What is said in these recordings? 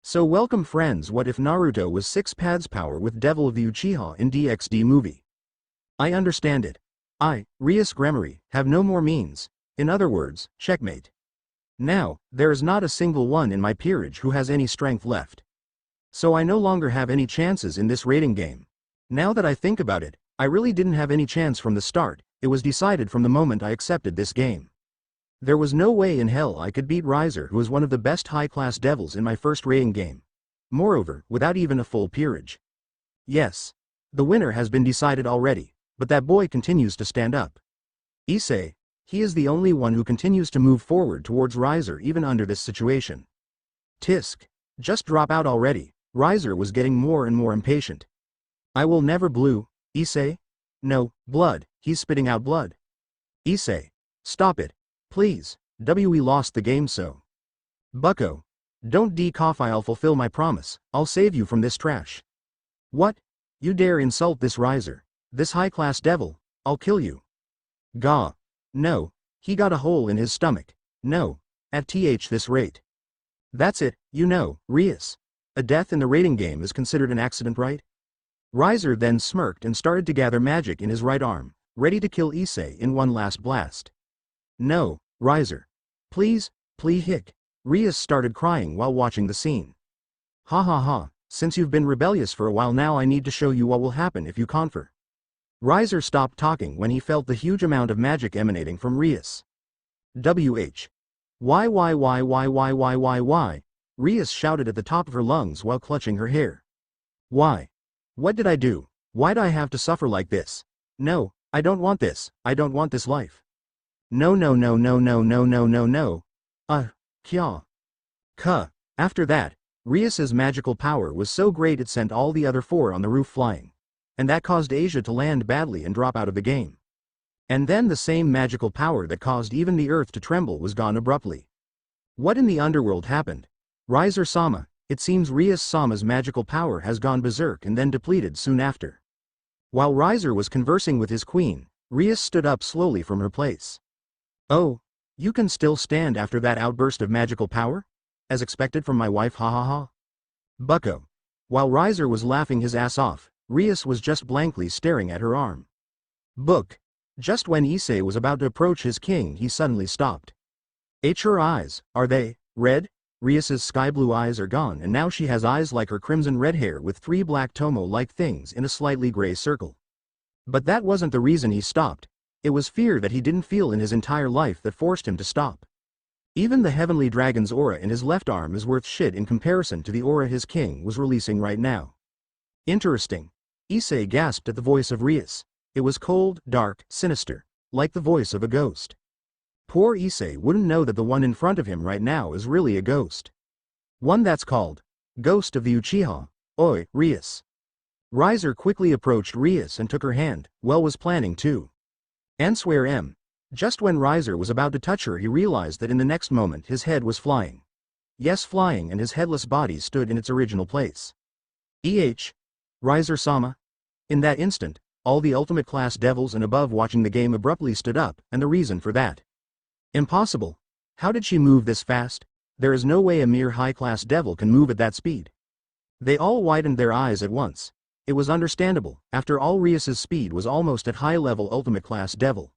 So welcome friends, what if Naruto was 6 paths power with Devil of the Uchiha in DXD movie? I understand it. I, Rias Gremory, have no more means. In other words, checkmate. Now, there is not a single one in my peerage who has any strength left. So I no longer have any chances in this rating game. Now that I think about it, I really didn't have any chance from the start, it was decided from the moment I accepted this game. There was no way in hell I could beat Riser, who is one of the best high-class devils in my first rating game. Moreover, without even a full peerage. Yes. The winner has been decided already, but that boy continues to stand up. Issei, he is the only one who continues to move forward towards Riser even under this situation. Tisk. Just drop out already. Riser was getting more and more impatient. I will never blue, Issei? No, blood, he's spitting out blood. Issei. Stop it. Please, we lost the game so. Bucko. Don't de-cough, I'll fulfill my promise, I'll save you from this trash. What? You dare insult this Riser, this high-class devil, I'll kill you. Gah. No, he got a hole in his stomach, no, at this rate. That's it, you know, Rias. A death in the rating game is considered an accident, right? Riser then smirked and started to gather magic in his right arm, ready to kill Issei in one last blast. No, Riser. Please, hick. Rias started crying while watching the scene. Ha ha ha, since you've been rebellious for a while now I need to show you what will happen if you confer. Riser stopped talking when he felt the huge amount of magic emanating from Rias. Why? Rias shouted at the top of her lungs while clutching her hair. Why? What did I do? Why'd I have to suffer like this? No, I don't want this, I don't want this life. No. Kya. Kuh. After that, Rias's magical power was so great it sent all the other 4 on the roof flying. And that caused Asia to land badly and drop out of the game. And then the same magical power that caused even the earth to tremble was gone abruptly. What in the underworld happened? Riser-sama, it seems Rias-sama's magical power has gone berserk and then depleted soon after. While Riser was conversing with his queen, Rias stood up slowly from her place. Oh, you can still stand after that outburst of magical power? As expected from my wife, ha ha ha. Bucko. While Riser was laughing his ass off, Rias was just blankly staring at her arm. Book. Just when Issei was about to approach his king he suddenly stopped. Her eyes, are they red? Rias's sky blue eyes are gone and now she has eyes like her crimson red hair with 3 black tomo-like things in a slightly gray circle. But that wasn't the reason he stopped. It was fear that he didn't feel in his entire life that forced him to stop. Even the heavenly dragon's aura in his left arm is worth shit in comparison to the aura his king was releasing right now. Interesting. Issei gasped at the voice of Rias. It was cold, dark, sinister, like the voice of a ghost. Poor Issei wouldn't know that the one in front of him right now is really a ghost. One that's called Ghost of the Uchiha. Oi, Rias. Riser quickly approached Rias and took her hand, was planning to. And swear just when Riser was about to touch her he realized that in the next moment his head was flying. Yes, flying, and his headless body stood in its original place. Riser-sama. In that instant, all the ultimate class devils and above watching the game abruptly stood up, and the reason for that. Impossible. How did she move this fast? There is no way a mere high-class devil can move at that speed. They all widened their eyes at once. It was understandable, after all Rias's speed was almost at high-level ultimate class devil.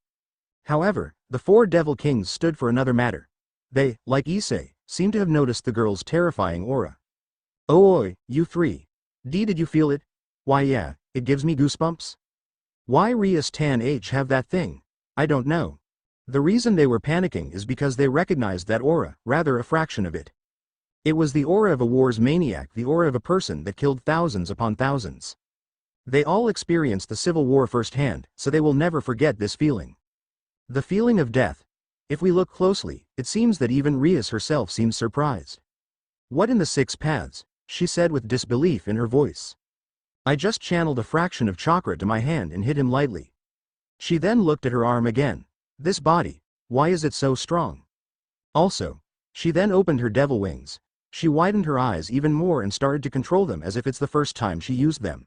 However, the 4 devil kings stood for another matter. They, like Issei, seemed to have noticed the girl's terrifying aura. Oh oi, you 3. Did you feel it? Why yeah, it gives me goosebumps. Why Rias Tan H have that thing? I don't know. The reason they were panicking is because they recognized that aura, rather a fraction of it. It was the aura of a war's maniac, the aura of a person that killed thousands upon thousands. They all experienced the civil war firsthand, so they will never forget this feeling. The feeling of death. If we look closely, it seems that even Rias herself seems surprised. What in the 6 paths? She said with disbelief in her voice. I just channeled a fraction of chakra to my hand and hit him lightly. She then looked at her arm again. This body, why is it so strong? Also, she then opened her devil wings. She widened her eyes even more and started to control them as if it's the first time she used them.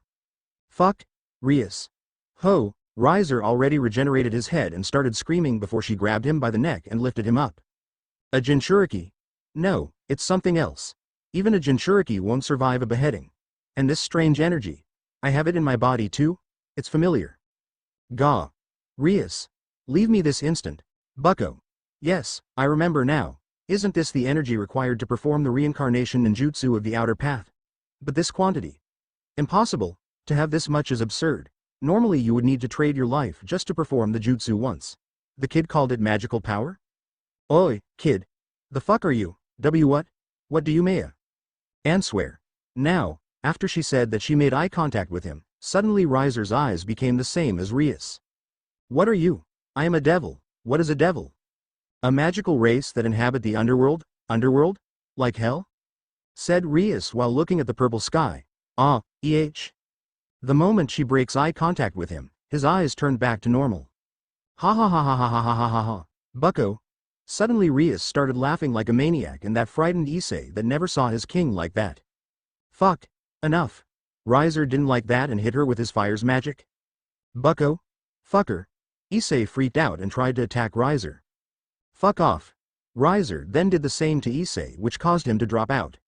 Fuck, Rias. Ho, Riser already regenerated his head and started screaming before she grabbed him by the neck and lifted him up. A Jinchuriki? No, it's something else. Even a Jinchuriki won't survive a beheading. And this strange energy. I have it in my body too? It's familiar. Gah. Rias. Leave me this instant. Bucko. Yes, I remember now. Isn't this the energy required to perform the reincarnation ninjutsu of the outer path? But this quantity. Impossible. To have this much is absurd. Normally you would need to trade your life just to perform the jutsu once. The kid called it magical power? Oi, kid. The fuck are you? What? What do you mea? Answer. Now, after she said that she made eye contact with him, suddenly Riser's eyes became the same as Rias. What are you? I am a devil. What is a devil? A magical race that inhabit the underworld? Underworld? Like hell? Said Rias while looking at the purple sky. The moment she breaks eye contact with him, his eyes turn back to normal. Ha ha ha ha ha ha ha ha ha ha. Bucko. Suddenly Rias started laughing like a maniac and that frightened Issei that never saw his king like that. Fuck. Enough. Riser didn't like that and hit her with his fire's magic. Bucko. Fucker. Issei freaked out and tried to attack Riser. Fuck off. Riser then did the same to Issei, which caused him to drop out.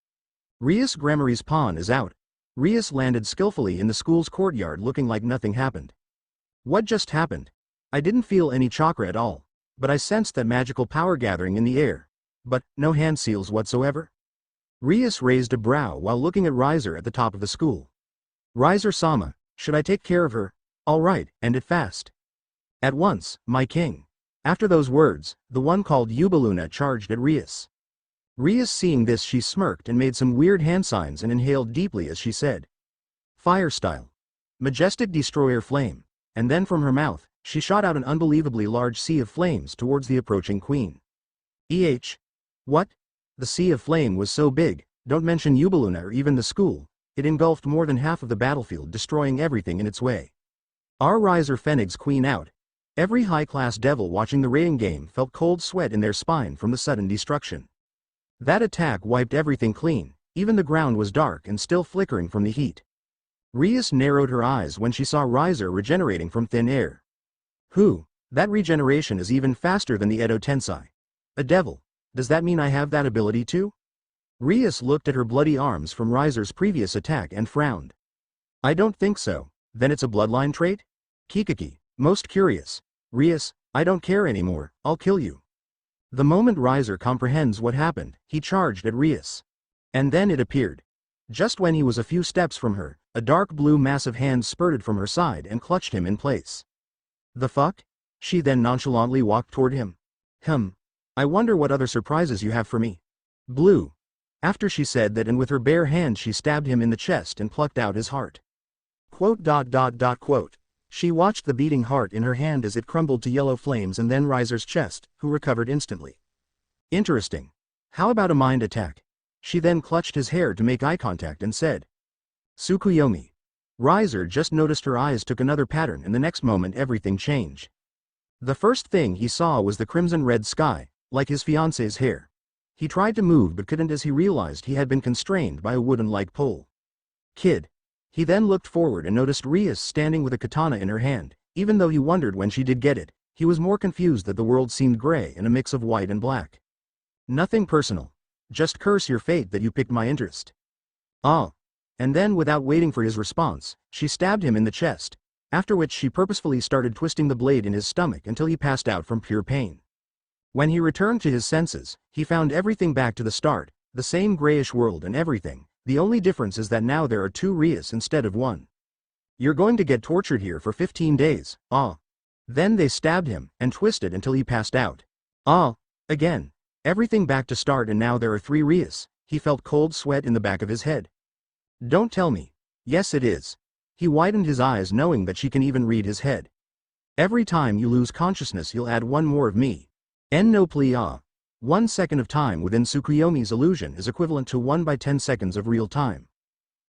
Rias Grammari's pawn is out. Rias landed skillfully in the school's courtyard looking like nothing happened. What just happened? I didn't feel any chakra at all, but I sensed that magical power gathering in the air. But, no hand seals whatsoever? Rias raised a brow while looking at Riser at the top of the school. Riser-sama, should I take care of her? All right, end it fast. At once, my king. After those words, the one called Ubaluna charged at Rias. Rias seeing this, she smirked and made some weird hand signs and inhaled deeply as she said. Fire style. Majestic destroyer flame. And then from her mouth, she shot out an unbelievably large sea of flames towards the approaching queen. What? The sea of flame was so big, don't mention Ubaluna or even the school, it engulfed more than half of the battlefield, destroying everything in its way. Our Riser Phoenix queen out. Every high-class devil watching the raiding game felt cold sweat in their spine from the sudden destruction. That attack wiped everything clean, even the ground was dark and still flickering from the heat. Rias narrowed her eyes when she saw Riser regenerating from thin air. That regeneration is even faster than the Edo Tensei. A devil. Does that mean I have that ability too? Rias looked at her bloody arms from Riser's previous attack and frowned. I don't think so. Then it's a bloodline trait? Kikiki, most curious. Rias, I don't care anymore, I'll kill you. The moment Riser comprehends what happened, he charged at Rias. And then it appeared. Just when he was a few steps from her, a dark blue massive hand spurted from her side and clutched him in place. The fuck? She then nonchalantly walked toward him. I wonder what other surprises you have for me. Blue. After she said that, and with her bare hand she stabbed him in the chest and plucked out his heart. Quote. She watched the beating heart in her hand as it crumbled to yellow flames and then Riser's chest, who recovered instantly. Interesting. How about a mind attack? She then clutched his hair to make eye contact and said. Tsukuyomi. Riser just noticed her eyes took another pattern and the next moment everything changed. The first thing he saw was the crimson-red sky, like his fiancée's hair. He tried to move but couldn't as he realized he had been constrained by a wooden-like pole. Kid. He then looked forward and noticed Rias standing with a katana in her hand. Even though he wondered when she did get it, he was more confused that the world seemed gray and a mix of white and black. Nothing personal. Just curse your fate that you picked my interest. And then without waiting for his response, she stabbed him in the chest, after which she purposefully started twisting the blade in his stomach until he passed out from pure pain. When he returned to his senses, he found everything back to the start, the same grayish world and everything. The only difference is that now there are 2 Rias instead of 1. You're going to get tortured here for 15 days, Then they stabbed him, and twisted until he passed out. Again. Everything back to start and now there are 3 Rias. He felt cold sweat in the back of his head. Don't tell me. Yes it is. He widened his eyes knowing that she can even read his head. Every time you lose consciousness you'll add 1 more of me. En no plia. 1 second of time within Tsukuyomi's illusion is equivalent to 1 by 10 seconds of real time.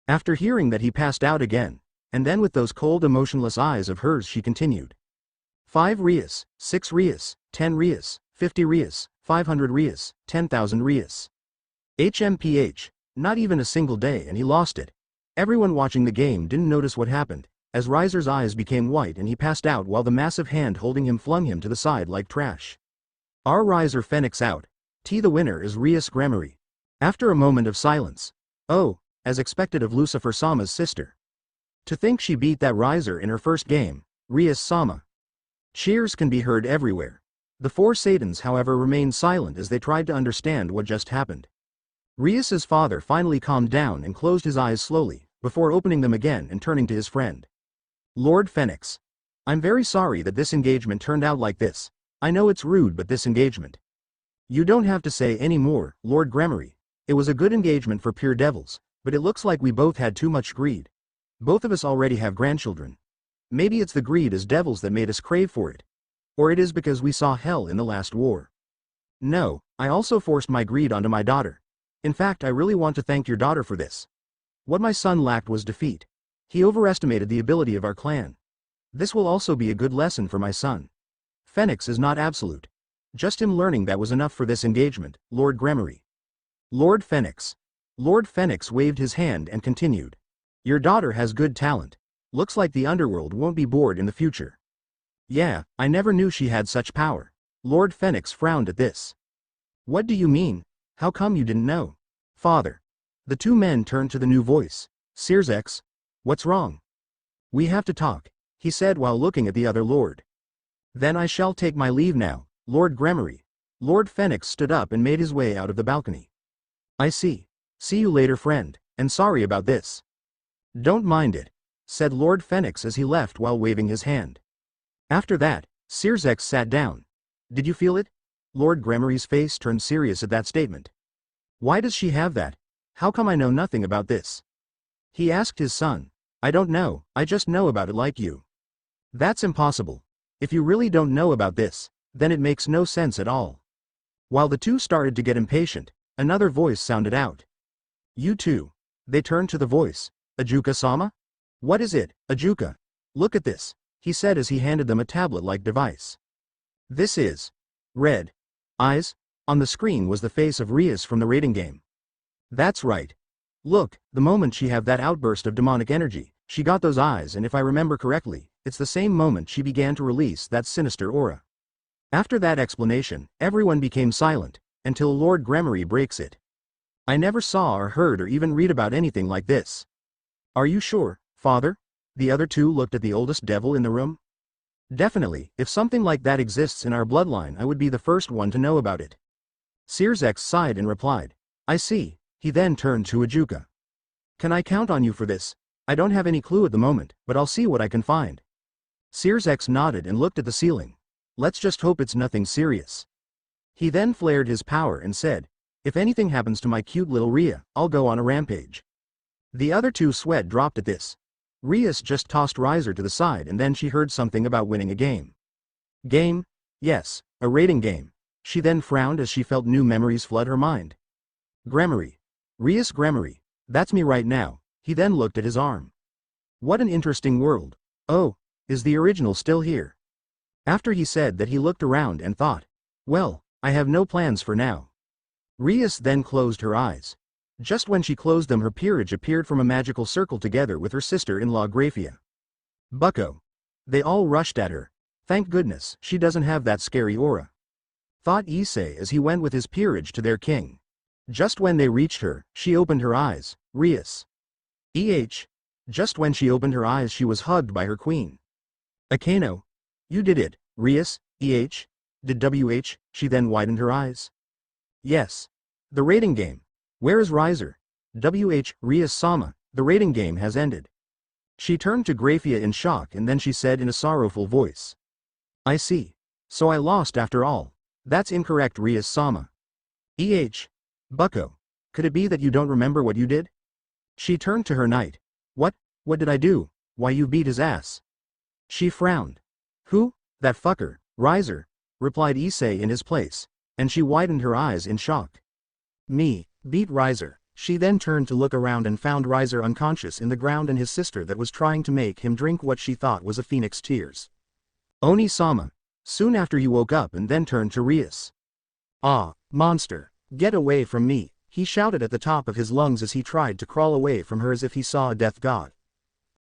After hearing that he passed out again, and then with those cold emotionless eyes of hers she continued. 5 Rias, 6 Rias, 10 Rias, 50 Rias, 500 Rias, 10,000 Rias. HMPH, not even a single day and he lost it. Everyone watching the game didn't notice what happened, as Riser's eyes became white and he passed out while the massive hand holding him flung him to the side like trash. Our Riser Phoenix out. The winner is Rias Grammari. After a moment of silence. Oh, as expected of Lucifer-sama's sister. To think she beat that riser in her first game, Rias-sama. Cheers can be heard everywhere. The four Satans however remained silent as they tried to understand what just happened. Rias's father finally calmed down and closed his eyes slowly, before opening them again and turning to his friend. Lord Phoenix. I'm very sorry that this engagement turned out like this. I know it's rude, but this engagement. You don't have to say any more, Lord Gremory. It was a good engagement for pure devils, but it looks like we both had too much greed. Both of us already have grandchildren. Maybe it's the greed as devils that made us crave for it. Or it is because we saw hell in the last war. No, I also forced my greed onto my daughter. In fact, I really want to thank your daughter for this. What my son lacked was defeat. He overestimated the ability of our clan. This will also be a good lesson for my son. Phoenix is not absolute. Just him learning that was enough for this engagement, Lord Gremory. Lord Phoenix. Lord Phoenix waved his hand and continued. Your daughter has good talent. Looks like the underworld won't be bored in the future. Yeah, I never knew she had such power. Lord Phoenix frowned at this. What do you mean? How come you didn't know? Father. The two men turned to the new voice. Sirzex. What's wrong? We have to talk, he said while looking at the other lord. Then I shall take my leave now, Lord Gremory. Lord Phoenix stood up and made his way out of the balcony. I see. See you later, friend, and sorry about this. Don't mind it, said Lord Phoenix as he left while waving his hand. After that, Sirzex sat down. Did you feel it? Lord Gremory's face turned serious at that statement. Why does she have that? How come I know nothing about this? He asked his son. I don't know, I just know about it like you. That's impossible. If you really don't know about this, then it makes no sense at all. While the two started to get impatient, another voice sounded out. You too. They turned to the voice. Ajuka-sama? What is it, Ajuka? Look at this, he said as he handed them a tablet-like device. This is red eyes. On the screen was the face of Rias from the rating game. That's right. Look, the moment she had that outburst of demonic energy, she got those eyes, and if I remember correctly, it's the same moment she began to release that sinister aura. After that explanation, everyone became silent, until Lord Gremory breaks it. I never saw or heard or even read about anything like this. Are you sure, father? The other two looked at the oldest devil in the room. Definitely, if something like that exists in our bloodline, I would be the first one to know about it. Sirzex sighed and replied. I see. He then turned to Ajuka. Can I count on you for this? I don't have any clue at the moment, but I'll see what I can find. Sirzex nodded and looked at the ceiling. Let's just hope it's nothing serious. He then flared his power and said, if anything happens to my cute little Rhea, I'll go on a rampage. The other two sweat dropped at this. Rias just tossed Riser to the side and then she heard something about winning a game. Game? Yes, a rating game. She then frowned as she felt new memories flood her mind. Gremory. Rias Gremory. That's me right now. He then looked at his arm. What an interesting world. Oh, is the original still here? After he said that, he looked around and thought, well, I have no plans for now. Rias then closed her eyes. Just when she closed them, her peerage appeared from a magical circle together with her sister-in-law Graphia. Bucko. They all rushed at her. Thank goodness, she doesn't have that scary aura. Thought Issei as he went with his peerage to their king. Just when they reached her, she opened her eyes. Rias. Just when she opened her eyes, she was hugged by her queen. Akano. You did it, Rias. Did WH, she then widened her eyes. Yes. The rating game. Where is Riser? WH, Rias-sama, the rating game has ended. She turned to Graphia in shock and then she said in a sorrowful voice. I see. So I lost after all. That's incorrect, Rias-sama. Bucko. Could it be that you don't remember what you did? She turned to her knight. What did I do? Why, you beat his ass. She frowned. Who? That fucker, Riser, replied Issei in his place, and she widened her eyes in shock. Me, beat Riser. She then turned to look around and found Riser unconscious in the ground and his sister that was trying to make him drink what she thought was a phoenix tears. Oni-sama. Soon after he woke up and then turned to Rias. Ah, monster, get away from me, he shouted at the top of his lungs as he tried to crawl away from her as if he saw a death god.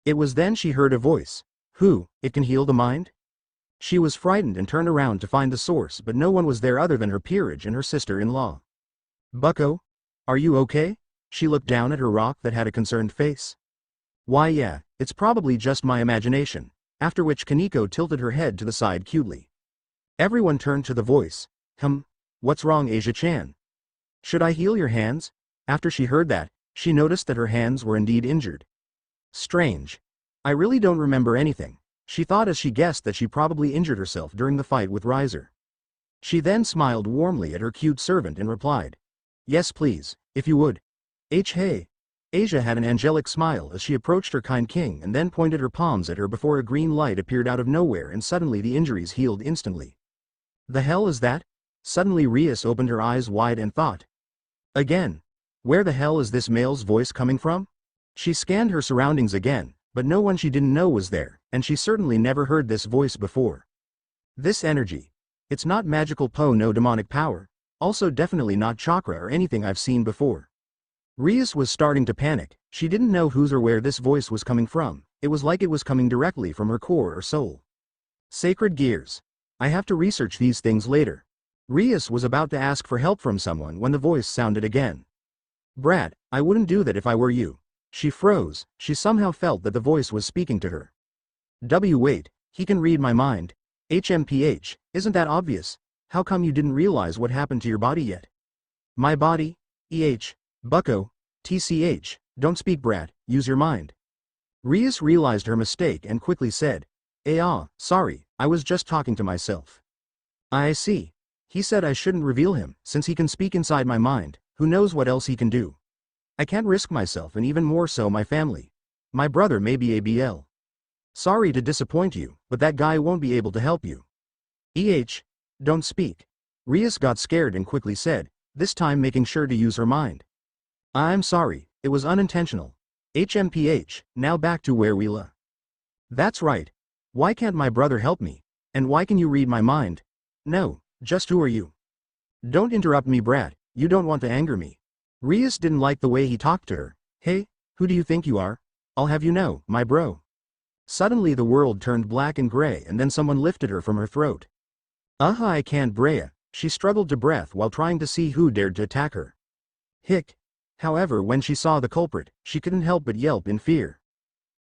It was then she heard a voice. Who, it can heal the mind? She was frightened and turned around to find the source, but no one was there other than her peerage and her sister-in-law. Bucko? Are you okay? She looked down at her rock that had a concerned face. Why yeah, it's probably just my imagination, after which Kaneko tilted her head to the side cutely. Everyone turned to the voice. What's wrong, Asia-chan? Should I heal your hands? After she heard that, she noticed that her hands were indeed injured. Strange. I really don't remember anything, she thought as she guessed that she probably injured herself during the fight with Riser. She then smiled warmly at her cute servant and replied. Yes please, if you would. Hey. Asia had an angelic smile as she approached her kind king and then pointed her palms at her before a green light appeared out of nowhere and suddenly the injuries healed instantly. The hell is that? Suddenly Rias opened her eyes wide and thought. Again. Where the hell is this male's voice coming from? She scanned her surroundings again, but no one she didn't know was there, and she certainly never heard this voice before. This energy. It's not magical no demonic power, also definitely not chakra or anything I've seen before. Rias was starting to panic, she didn't know whose or where this voice was coming from, it was like it was coming directly from her core or soul. Sacred gears. I have to research these things later. Rias was about to ask for help from someone when the voice sounded again. Brat, I wouldn't do that if I were you. She froze, she somehow felt that the voice was speaking to her. Wait, he can read my mind. HMPH, isn't that obvious? How come you didn't realize what happened to your body yet? My body? Bucko, TCH, don't speak brat, use your mind. Rias realized her mistake and quickly said. Sorry, I was just talking to myself. I see. He said I shouldn't reveal him, since he can speak inside my mind, who knows what else he can do. I can't risk myself and even more so my family. My brother may be ABL. Sorry to disappoint you, but that guy won't be able to help you. Don't speak. Rias got scared and quickly said, this time making sure to use her mind. I'm sorry, it was unintentional. HMPH, now back to where we were. That's right. Why can't my brother help me? And why can you read my mind? No, just who are you? Don't interrupt me brat, you don't want to anger me. Rias didn't like the way he talked to her. Hey, who do you think you are? I'll have you know, my bro. Suddenly the world turned black and gray and then someone lifted her from her throat. I can't Brea, she struggled to breath while trying to see who dared to attack her. Hick. However, when she saw the culprit, she couldn't help but yelp in fear.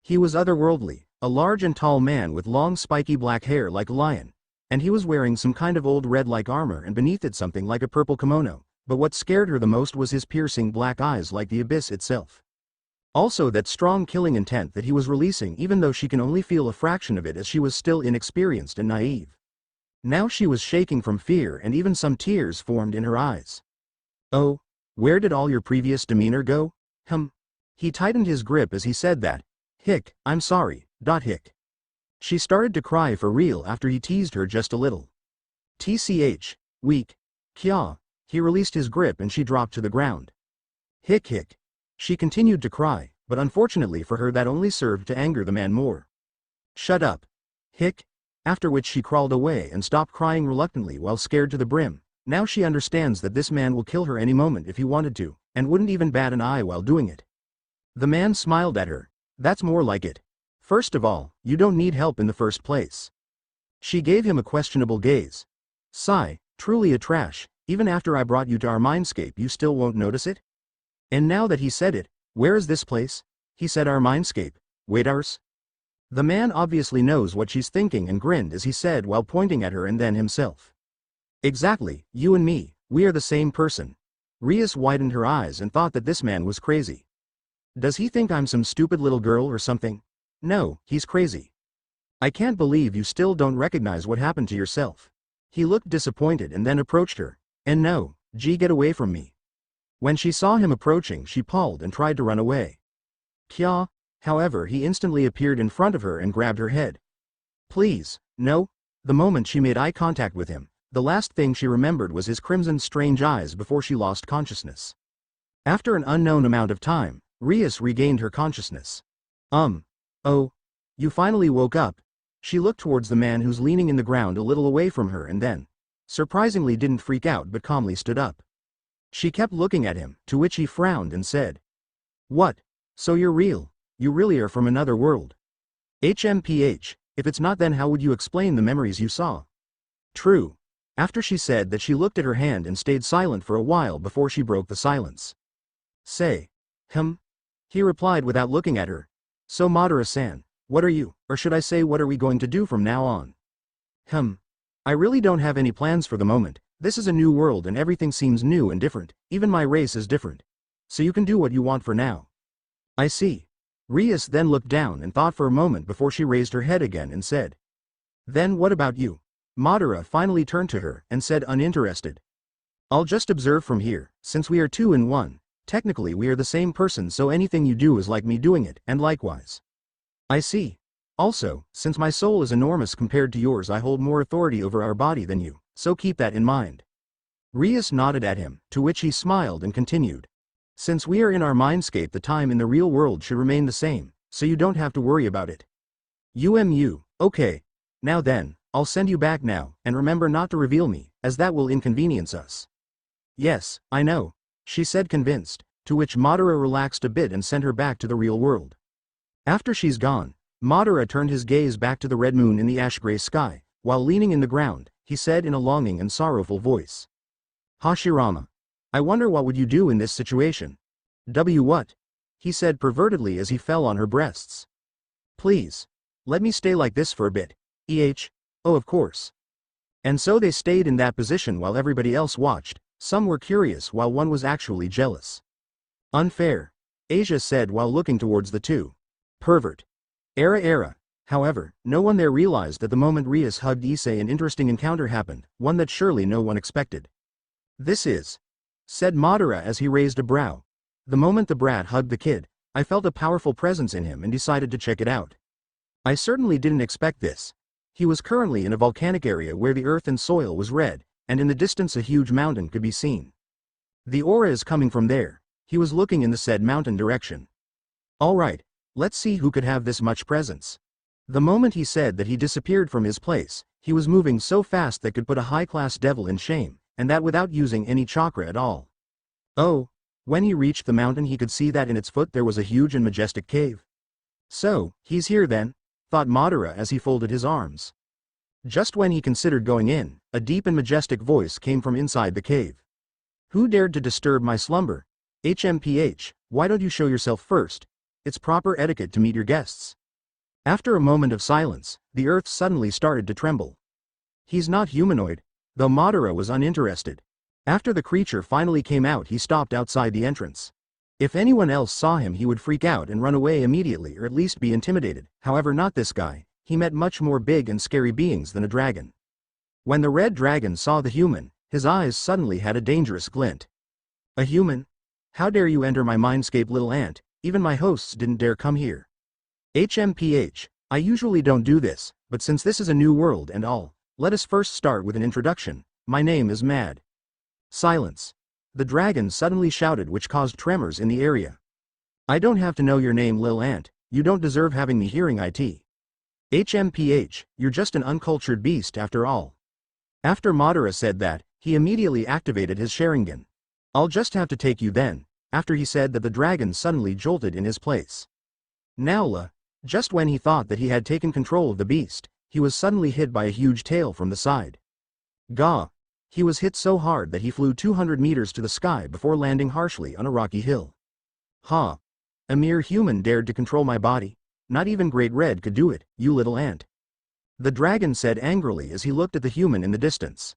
He was otherworldly, a large and tall man with long spiky black hair like a lion, and he was wearing some kind of old red-like armor and beneath it something like a purple kimono, but what scared her the most was his piercing black eyes like the abyss itself. Also that strong killing intent that he was releasing even though she can only feel a fraction of it as she was still inexperienced and naive. Now she was shaking from fear and even some tears formed in her eyes. Oh. Where did all your previous demeanor go? He tightened his grip as he said that. Hick, I'm sorry, Hick. She started to cry for real after he teased her just a little. TCH, weak. Kya. He released his grip and she dropped to the ground. Hick. She continued to cry, but unfortunately for her that only served to anger the man more. Shut up. Hick. After which she crawled away and stopped crying reluctantly while scared to the brim. Now she understands that this man will kill her any moment if he wanted to, and wouldn't even bat an eye while doing it. The man smiled at her. That's more like it. First of all, you don't need help in the first place. She gave him a questionable gaze. Sigh, truly a trash, even after I brought you to our mindscape you still won't notice it? And now that he said it, where is this place? He said our mindscape. Wait ours? The man obviously knows what she's thinking and grinned as he said while pointing at her and then himself. Exactly, you and me, we are the same person. Rias widened her eyes and thought that this man was crazy. Does he think I'm some stupid little girl or something? No, he's crazy. I can't believe you still don't recognize what happened to yourself. He looked disappointed and then approached her. And no, get away from me. When she saw him approaching she paused and tried to run away. Kya, however he instantly appeared in front of her and grabbed her head. Please, no. The moment she made eye contact with him, the last thing she remembered was his crimson strange eyes before she lost consciousness. After an unknown amount of time, Rias regained her consciousness. Oh, you finally woke up. She looked towards the man who's leaning in the ground a little away from her and then, surprisingly didn't freak out but calmly stood up. She kept looking at him, to which he frowned and said. What? So you're real? You really are from another world? HMPH, if it's not then how would you explain the memories you saw? True. After she said that she looked at her hand and stayed silent for a while before she broke the silence. Say. He replied without looking at her. So Madara-san, what are you, or should I say what are we going to do from now on? I really don't have any plans for the moment. This is a new world and everything seems new and different, even my race is different. So you can do what you want for now. I see. Rias then looked down and thought for a moment before she raised her head again and said. Then what about you? Madara finally turned to her and said uninterested. I'll just observe from here, since we are two in one. Technically we are the same person, so anything you do is like me doing it, and likewise. I see. Also, since my soul is enormous compared to yours, I hold more authority over our body than you, so keep that in mind. Rias nodded at him, to which he smiled and continued. Since we are in our mindscape, the time in the real world should remain the same, so you don't have to worry about it. Okay. Now then, I'll send you back now, and remember not to reveal me, as that will inconvenience us. Yes, I know, she said convinced, to which Madara relaxed a bit and sent her back to the real world. After she's gone, Madara turned his gaze back to the red moon in the ash-gray sky, while leaning in the ground, he said in a longing and sorrowful voice. Hashirama. I wonder what would you do in this situation? What? He said pervertedly as he fell on her breasts. Please. Let me stay like this for a bit. Oh, of course. And so they stayed in that position while everybody else watched. Some were curious while one was actually jealous. Unfair. Asia said while looking towards the two. Pervert. Era. However, no one there realized that the moment Rias hugged Issei an interesting encounter happened, one that surely no one expected. This is, said Madara as he raised a brow. The moment the brat hugged the kid, I felt a powerful presence in him and decided to check it out. I certainly didn't expect this. He was currently in a volcanic area where the earth and soil was red, and in the distance a huge mountain could be seen. The aura is coming from there. He was looking in the said mountain direction. Alright, let's see who could have this much presence. The moment he said that, he disappeared from his place. He was moving so fast that could put a high-class devil in shame, and that without using any chakra at all. Oh, when he reached the mountain he could see that in its foot there was a huge and majestic cave. So, he's here then, thought Madara as he folded his arms. Just when he considered going in, a deep and majestic voice came from inside the cave. Who dared to disturb my slumber? Why don't you show yourself first? It's proper etiquette to meet your guests. After a moment of silence, the earth suddenly started to tremble. He's not humanoid, though Madara was uninterested. After the creature finally came out, he stopped outside the entrance. If anyone else saw him he would freak out and run away immediately, or at least be intimidated. However, not this guy. He met much more big and scary beings than a dragon. When the red dragon saw the human, his eyes suddenly had a dangerous glint. A human? How dare you enter my mindscape, little ant? Even my hosts didn't dare come here. I usually don't do this, but since this is a new world and all, let us first start with an introduction. My name is Mad. Silence. The dragon suddenly shouted, which caused tremors in the area. I don't have to know your name, lil ant. You don't deserve having me hearing it. You're just an uncultured beast after all. After Madara said that, he immediately activated his Sharingan. I'll just have to take you then. After he said that, the dragon suddenly jolted in his place. Now, just when he thought that he had taken control of the beast, he was suddenly hit by a huge tail from the side. Gah! He was hit so hard that he flew 200 meters to the sky before landing harshly on a rocky hill. Ha! A mere human dared to control my body? Not even Great Red could do it, you little ant. The dragon said angrily as he looked at the human in the distance.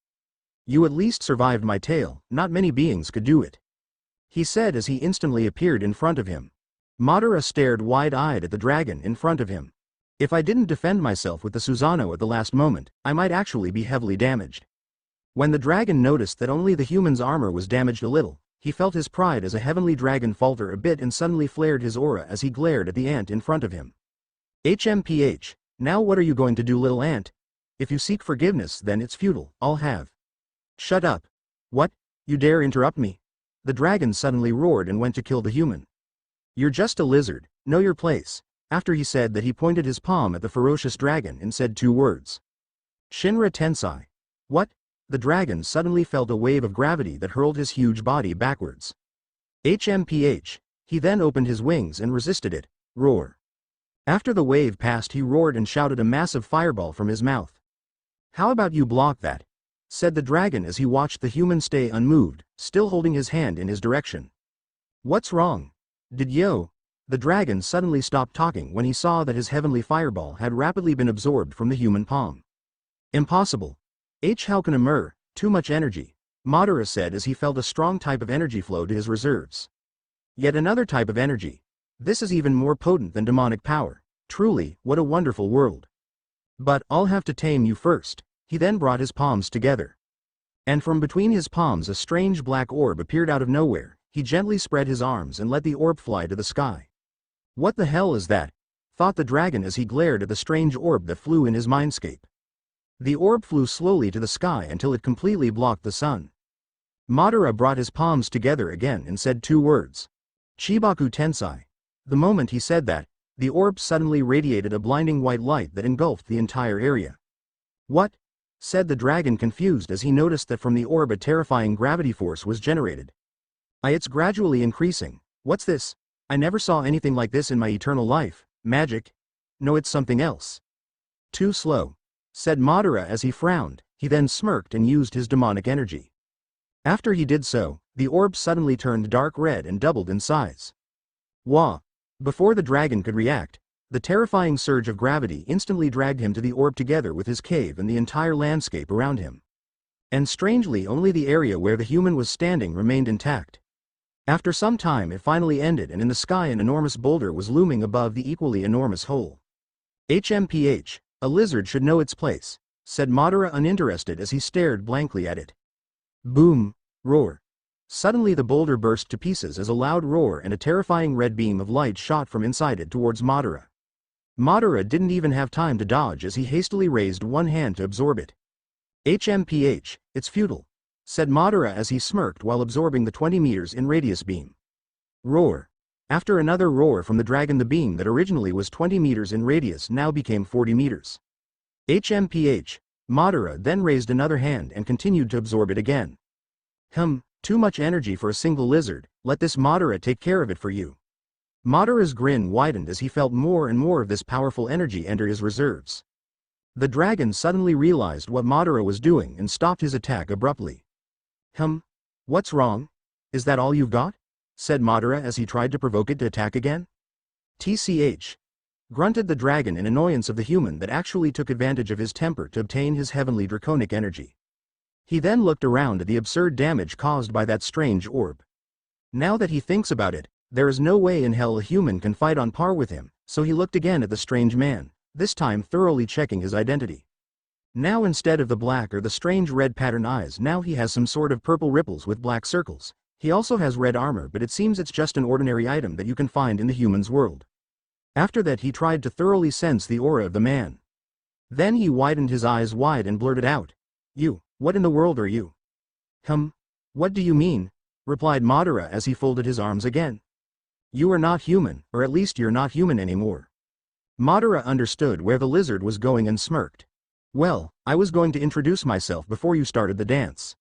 You at least survived my tail, not many beings could do it. He said as he instantly appeared in front of him. Madara stared wide-eyed at the dragon in front of him. If I didn't defend myself with the Susanoo at the last moment, I might actually be heavily damaged. When the dragon noticed that only the human's armor was damaged a little, he felt his pride as a heavenly dragon falter a bit and suddenly flared his aura as he glared at the ant in front of him. Now what are you going to do, little ant? If you seek forgiveness, then it's futile. I'll have. Shut up. What? You dare interrupt me? The dragon suddenly roared and went to kill the human. You're just a lizard, know your place. After he said that, he pointed his palm at the ferocious dragon and said 2 words. Shinra Tensai. What? The dragon suddenly felt a wave of gravity that hurled his huge body backwards. He then opened his wings and resisted it. Roar. After the wave passed, he roared and shouted a massive fireball from his mouth. How about you block that? Said the dragon as he watched the human stay unmoved, still holding his hand in his direction. What's wrong? Did yo? The dragon suddenly stopped talking when he saw that his heavenly fireball had rapidly been absorbed from the human palm. Impossible. How can emer, too much energy, Madara said as he felt a strong type of energy flow to his reserves. Yet another type of energy. This is even more potent than demonic power. Truly, what a wonderful world. But I'll have to tame you first. He then brought his palms together. And from between his palms a strange black orb appeared out of nowhere. He gently spread his arms and let the orb fly to the sky. What the hell is that? Thought the dragon as he glared at the strange orb that flew in his mindscape. The orb flew slowly to the sky until it completely blocked the sun. Madara brought his palms together again and said two words. Chibaku Tensai. The moment he said that, the orb suddenly radiated a blinding white light that engulfed the entire area. What? Said the dragon confused as he noticed that from the orb a terrifying gravity force was generated. It's gradually increasing. What's this? I never saw anything like this in my eternal life. Magic? No, it's something else. Too slow, said Madara as he frowned. He then smirked and used his demonic energy. After he did so, the orb suddenly turned dark red and doubled in size. Wah! Before the dragon could react, the terrifying surge of gravity instantly dragged him to the orb together with his cave and the entire landscape around him. And strangely only the area where the human was standing remained intact. After some time it finally ended and in the sky an enormous boulder was looming above the equally enormous hole. HMPH, a lizard should know its place, said Madara uninterested as he stared blankly at it. Boom! Roar! Suddenly the boulder burst to pieces as a loud roar and a terrifying red beam of light shot from inside it towards Madara. Madara didn't even have time to dodge as he hastily raised one hand to absorb it. HMPH, it's futile, said Madara as he smirked while absorbing the 20 meters in radius beam. Roar! After another roar from the dragon, the beam that originally was 20 meters in radius now became 40 meters. HMPH, Madara then raised another hand and continued to absorb it again. Too much energy for a single lizard, let this Madara take care of it for you. Madara's grin widened as he felt more and more of this powerful energy enter his reserves. The dragon suddenly realized what Madara was doing and stopped his attack abruptly. What's wrong? Is that all you've got? Said Madara as he tried to provoke it to attack again. TCH. Grunted the dragon in annoyance of the human that actually took advantage of his temper to obtain his heavenly draconic energy. He then looked around at the absurd damage caused by that strange orb. Now that he thinks about it, there is no way in hell a human can fight on par with him, so he looked again at the strange man, this time thoroughly checking his identity. Now instead of the black or the strange red pattern eyes, now he has some sort of purple ripples with black circles. He also has red armor, but it seems it's just an ordinary item that you can find in the human's world. After that he tried to thoroughly sense the aura of the man. Then he widened his eyes wide and blurted out. You, what in the world are you? What do you mean? Replied Madara as he folded his arms again. You are not human, or at least you're not human anymore. Madara understood where the lizard was going and smirked. Well, I was going to introduce myself before you started the dance.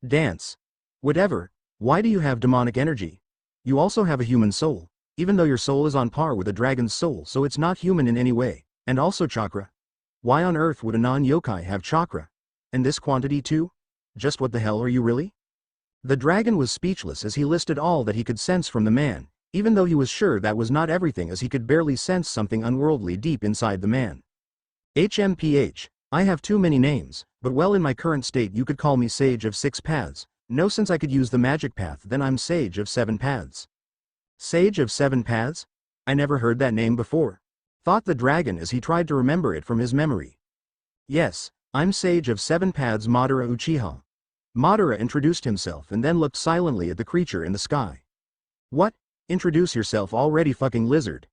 Dance? Whatever, why do you have demonic energy? You also have a human soul, even though your soul is on par with a dragon's soul, so it's not human in any way, and also chakra. Why on earth would a non-yokai have chakra? And this quantity too? Just what the hell are you really? The dragon was speechless as he listed all that he could sense from the man, even though he was sure that was not everything as he could barely sense something unworldly deep inside the man. HMPH, I have too many names, but well in my current state you could call me Sage of 6 Paths, no since I could use the magic path then I'm Sage of 7 Paths. Sage of 7 Paths? I never heard that name before. Thought the dragon as he tried to remember it from his memory. Yes, I'm Sage of 7 Paths Madara Uchiha. Madara introduced himself and then looked silently at the creature in the sky. What? Introduce yourself already, fucking lizard.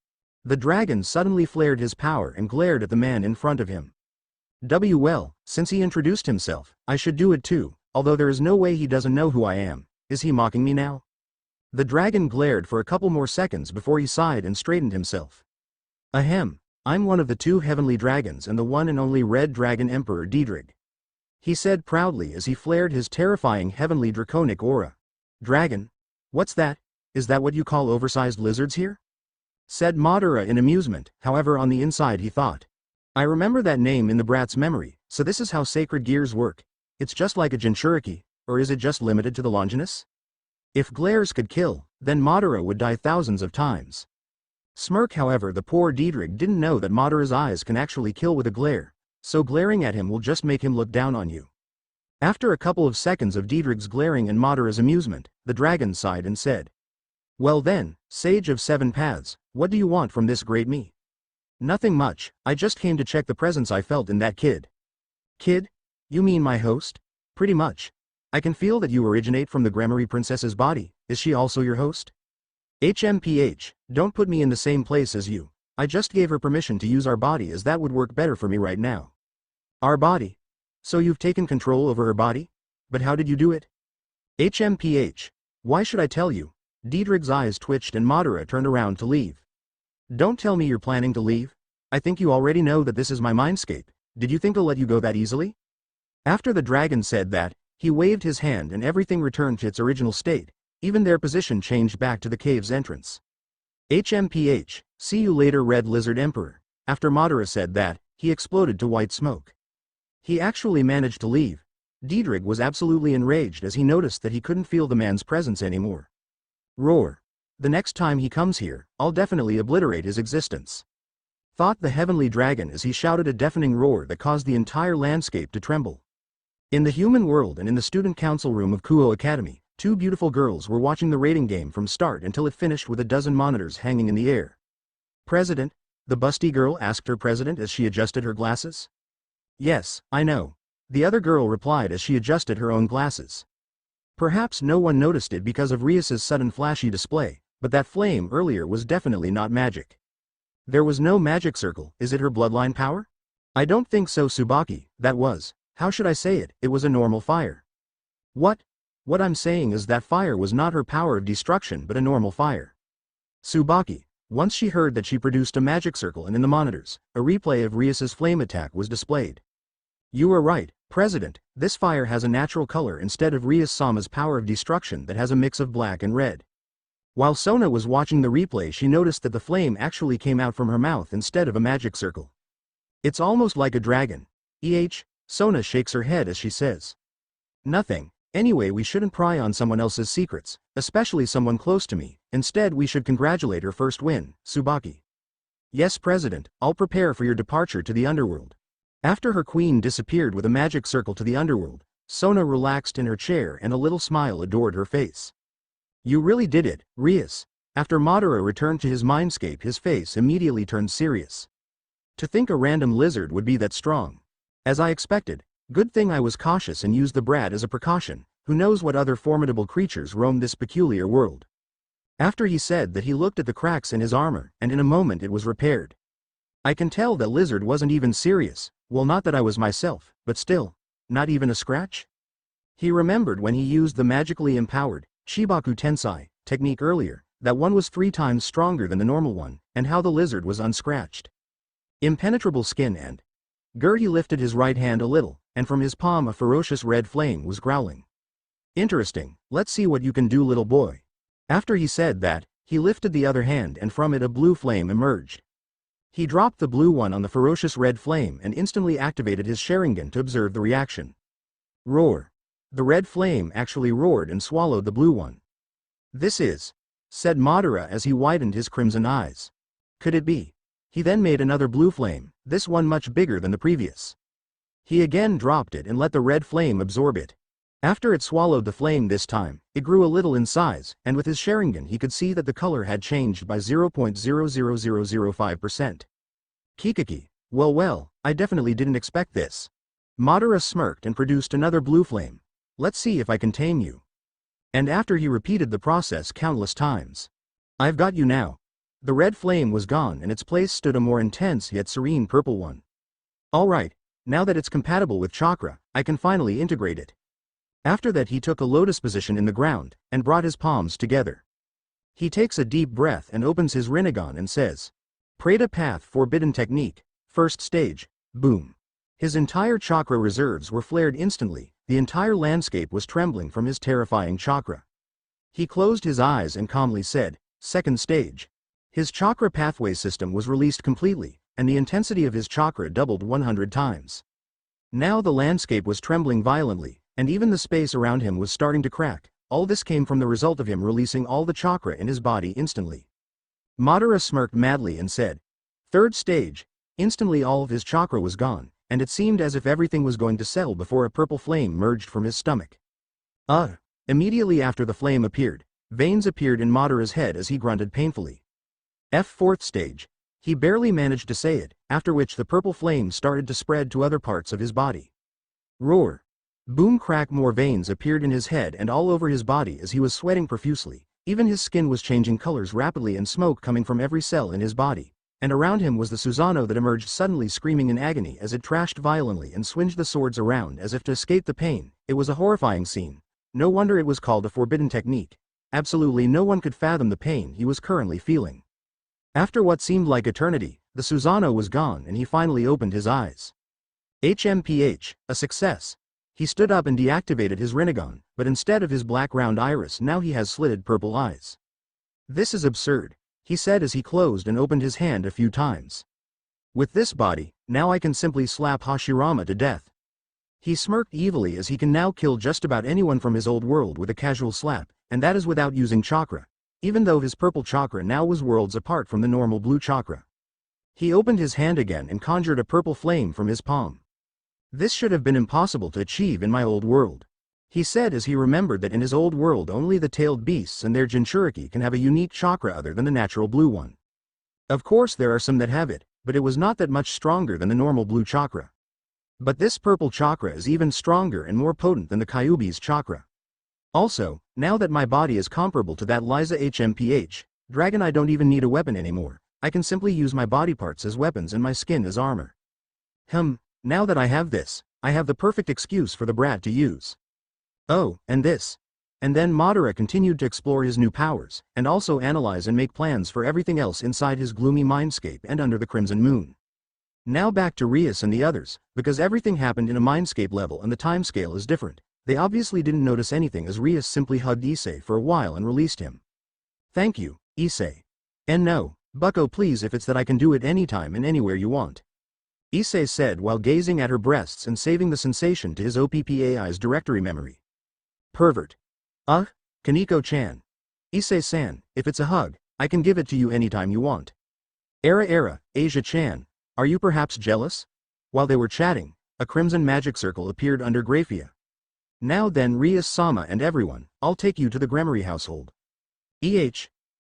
The dragon suddenly flared his power and glared at the man in front of him. Well, since he introduced himself, I should do it too, although there is no way he doesn't know who I am. Is he mocking me now? The dragon glared for a couple more seconds before he sighed and straightened himself. Ahem, I'm one of the 2 heavenly dragons and the one and only Red Dragon Emperor Diedrich. He said proudly as he flared his terrifying heavenly draconic aura. Dragon? What's that? Is that what you call oversized lizards here? Said Madara in amusement, however on the inside he thought. I remember that name in the brat's memory, so this is how sacred gears work. It's just like a Jinchuriki, or is it just limited to the Longinus? If glares could kill, then Madara would die thousands of times. Smirk. However, the poor Diedrich didn't know that Madara's eyes can actually kill with a glare, so glaring at him will just make him look down on you. After a couple of seconds of Diedrich's glaring and Madara's amusement, the dragon sighed and said, "Well then, Sage of Seven Paths, what do you want from this great me?" "Nothing much, I just came to check the presence I felt in that kid." "Kid? You mean my host?" "Pretty much. I can feel that you originate from the Gremory Princess's body, is she also your host?" "HMPH, don't put me in the same place as you. I just gave her permission to use our body as that would work better for me right now." "Our body? So you've taken control over her body? But how did you do it?" "HMPH, why should I tell you?" Diedrich's eyes twitched and Madara turned around to leave. "Don't tell me you're planning to leave. I think you already know that this is my mindscape. Did you think I'll let you go that easily?" After the dragon said that, he waved his hand and everything returned to its original state, even their position changed back to the cave's entrance. "HMPH, see you later, Red Lizard Emperor." After Madara said that, he exploded to white smoke. He actually managed to leave. Diedrich was absolutely enraged as he noticed that he couldn't feel the man's presence anymore. Roar. "The next time he comes here, I'll definitely obliterate his existence," thought the heavenly dragon as he shouted a deafening roar that caused the entire landscape to tremble. In the human world and in the student council room of Kuo Academy, two beautiful girls were watching the rating game from start until it finished with a dozen monitors hanging in the air. "President?" the busty girl asked her president as she adjusted her glasses. "Yes, I know," the other girl replied as she adjusted her own glasses. Perhaps no one noticed it because of Rias's sudden flashy display, but that flame earlier was definitely not magic. There was no magic circle. Is it her bloodline power? "I don't think so, Tsubaki. That was, how should I say it, it was a normal fire." "What? What I'm saying is that fire was not her power of destruction but a normal fire." Tsubaki. Once she heard that she produced a magic circle and in the monitors, a replay of Rias's flame attack was displayed. "You are right, President, this fire has a natural color instead of Rias-sama's power of destruction that has a mix of black and red." While Sona was watching the replay, she noticed that the flame actually came out from her mouth instead of a magic circle. "It's almost like a dragon." Sona shakes her head as she says, "Nothing. Anyway, we shouldn't pry on someone else's secrets, especially someone close to me. Instead, we should congratulate her first win, Tsubaki." "Yes, President, I'll prepare for your departure to the underworld." After her queen disappeared with a magic circle to the underworld, Sona relaxed in her chair and a little smile adored her face. "You really did it, Rias." After Madara returned to his mindscape, his face immediately turned serious. "To think a random lizard would be that strong. As I expected, good thing I was cautious and used the brat as a precaution. Who knows what other formidable creatures roam this peculiar world." After he said that, he looked at the cracks in his armor, and in a moment it was repaired. "I can tell that lizard wasn't even serious. Well, not that I was myself, but still, not even a scratch?" He remembered when he used the magically empowered Shibaku Tensai technique earlier, that one was 3 times stronger than the normal one, and how the lizard was unscratched. Impenetrable skin and He lifted his right hand a little, and from his palm a ferocious red flame was growling. "Interesting, let's see what you can do, little boy." After he said that, he lifted the other hand and from it a blue flame emerged. He dropped the blue one on the ferocious red flame and instantly activated his Sharingan to observe the reaction. Roar. The red flame actually roared and swallowed the blue one. "This is," said Madara as he widened his crimson eyes. "Could it be?" He then made another blue flame, this one much bigger than the previous. He again dropped it and let the red flame absorb it. After it swallowed the flame this time, it grew a little in size, and with his Sharingan he could see that the color had changed by 0.00005%. Kikiki. Well, I definitely didn't expect this." Madara smirked and produced another blue flame. "Let's see if I can tame you." And after he repeated the process countless times. "I've got you now." The red flame was gone and its place stood a more intense yet serene purple one. "Alright, now that it's compatible with chakra, I can finally integrate it." After that he took a lotus position in the ground, and brought his palms together. He takes a deep breath and opens his Rinnegan and says, "Preta Path Forbidden Technique, first stage, boom." His entire chakra reserves were flared instantly, the entire landscape was trembling from his terrifying chakra. He closed his eyes and calmly said, "Second stage." His chakra pathway system was released completely, and the intensity of his chakra doubled 100 times. Now the landscape was trembling violently, and even the space around him was starting to crack, all this came from the result of him releasing all the chakra in his body instantly. Madara smirked madly and said, "Third stage." Instantly all of his chakra was gone, and it seemed as if everything was going to settle before a purple flame merged from his stomach. Immediately after the flame appeared, veins appeared in Madara's head as he grunted painfully. Fourth stage. He barely managed to say it, after which the purple flame started to spread to other parts of his body. Roar. Boom crack, more veins appeared in his head and all over his body as he was sweating profusely. Even his skin was changing colors rapidly and smoke coming from every cell in his body. And around him was the Susanoo that emerged suddenly screaming in agony as it trashed violently and swinged the swords around as if to escape the pain. It was a horrifying scene. No wonder it was called a forbidden technique. Absolutely no one could fathom the pain he was currently feeling. After what seemed like eternity, the Susanoo was gone and he finally opened his eyes. HMPH, a success. He stood up and deactivated his Rinnegan, but instead of his black round iris now he has slitted purple eyes. This is absurd, he said as he closed and opened his hand a few times. With this body, now I can simply slap Hashirama to death. He smirked evilly as he can now kill just about anyone from his old world with a casual slap, and that is without using chakra, even though his purple chakra now was worlds apart from the normal blue chakra. He opened his hand again and conjured a purple flame from his palm. This should have been impossible to achieve in my old world, he said as he remembered that in his old world only the tailed beasts and their Jinchuriki can have a unique chakra other than the natural blue one. Of course there are some that have it, but it was not that much stronger than the normal blue chakra. But this purple chakra is even stronger and more potent than the Kyuubi's chakra. Also, now that my body is comparable to that Liza HMPH, dragon, I don't even need a weapon anymore. I can simply use my body parts as weapons and my skin as armor. Now that I have this, I have the perfect excuse for the brat to use. Oh, and this. And then Madara continued to explore his new powers, and also analyze and make plans for everything else inside his gloomy mindscape and under the Crimson Moon. Now back to Rias and the others, because everything happened in a mindscape level and the timescale is different. They obviously didn't notice anything as Rias simply hugged Issei for a while and released him. Thank you, Issei. And no, Bucko, please, if it's that I can do it anytime and anywhere you want. Issei said while gazing at her breasts and saving the sensation to his OPPAI's directory memory. Pervert. Kaneko-chan. Issei-san, if it's a hug, I can give it to you anytime you want. Asia-chan, are you perhaps jealous? While they were chatting, a crimson magic circle appeared under Graphia. Now then, Rias-sama and everyone, I'll take you to the Gremory household.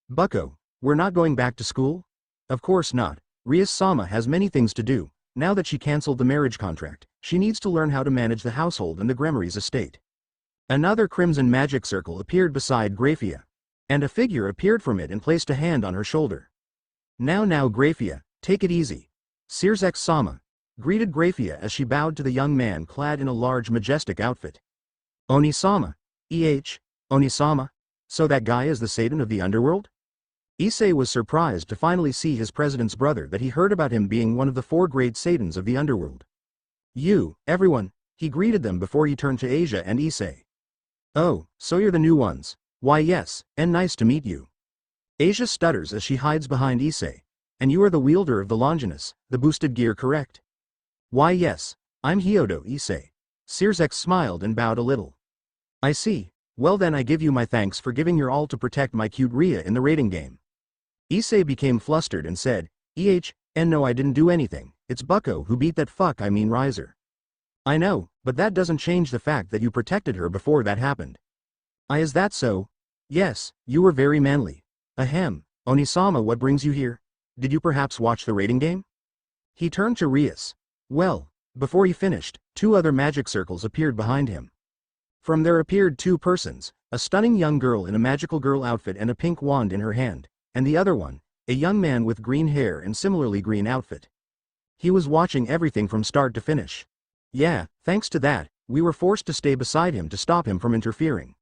Bucko, we're not going back to school? Of course not. Rias-sama has many things to do. Now that she cancelled the marriage contract, she needs to learn how to manage the household and the Gremory's estate. Another crimson magic circle appeared beside Graphia, and a figure appeared from it and placed a hand on her shoulder. Now Graphia, take it easy. Sirzex-sama greeted Graphia as she bowed to the young man clad in a large majestic outfit. Oni-sama. Oni-sama? So that guy is the Satan of the underworld? Issei was surprised to finally see his president's brother, that he heard about him being one of the 4 great Satans of the underworld. You, everyone, he greeted them before he turned to Asia and Issei. Oh, so you're the new ones. Why yes, and nice to meet you. Asia stutters as she hides behind Issei. And you are the wielder of the Longinus, the boosted gear, correct? Why yes, I'm Hyodo, Issei. Sirzex smiled and bowed a little. I see, well then I give you my thanks for giving your all to protect my cute Ria in the raiding game. Issei became flustered and said, no, I didn't do anything, it's Bucko who beat that Riser. I know, but that doesn't change the fact that you protected her before that happened. Is that so? Yes, you were very manly. Ahem, Onisama, what brings you here? Did you perhaps watch the raiding game? He turned to Rias. Well, before he finished, 2 other magic circles appeared behind him. From there appeared 2 persons, a stunning young girl in a magical girl outfit and a pink wand in her hand, and the other one, a young man with green hair and similarly green outfit. He was watching everything from start to finish. Yeah, thanks to that, we were forced to stay beside him to stop him from interfering.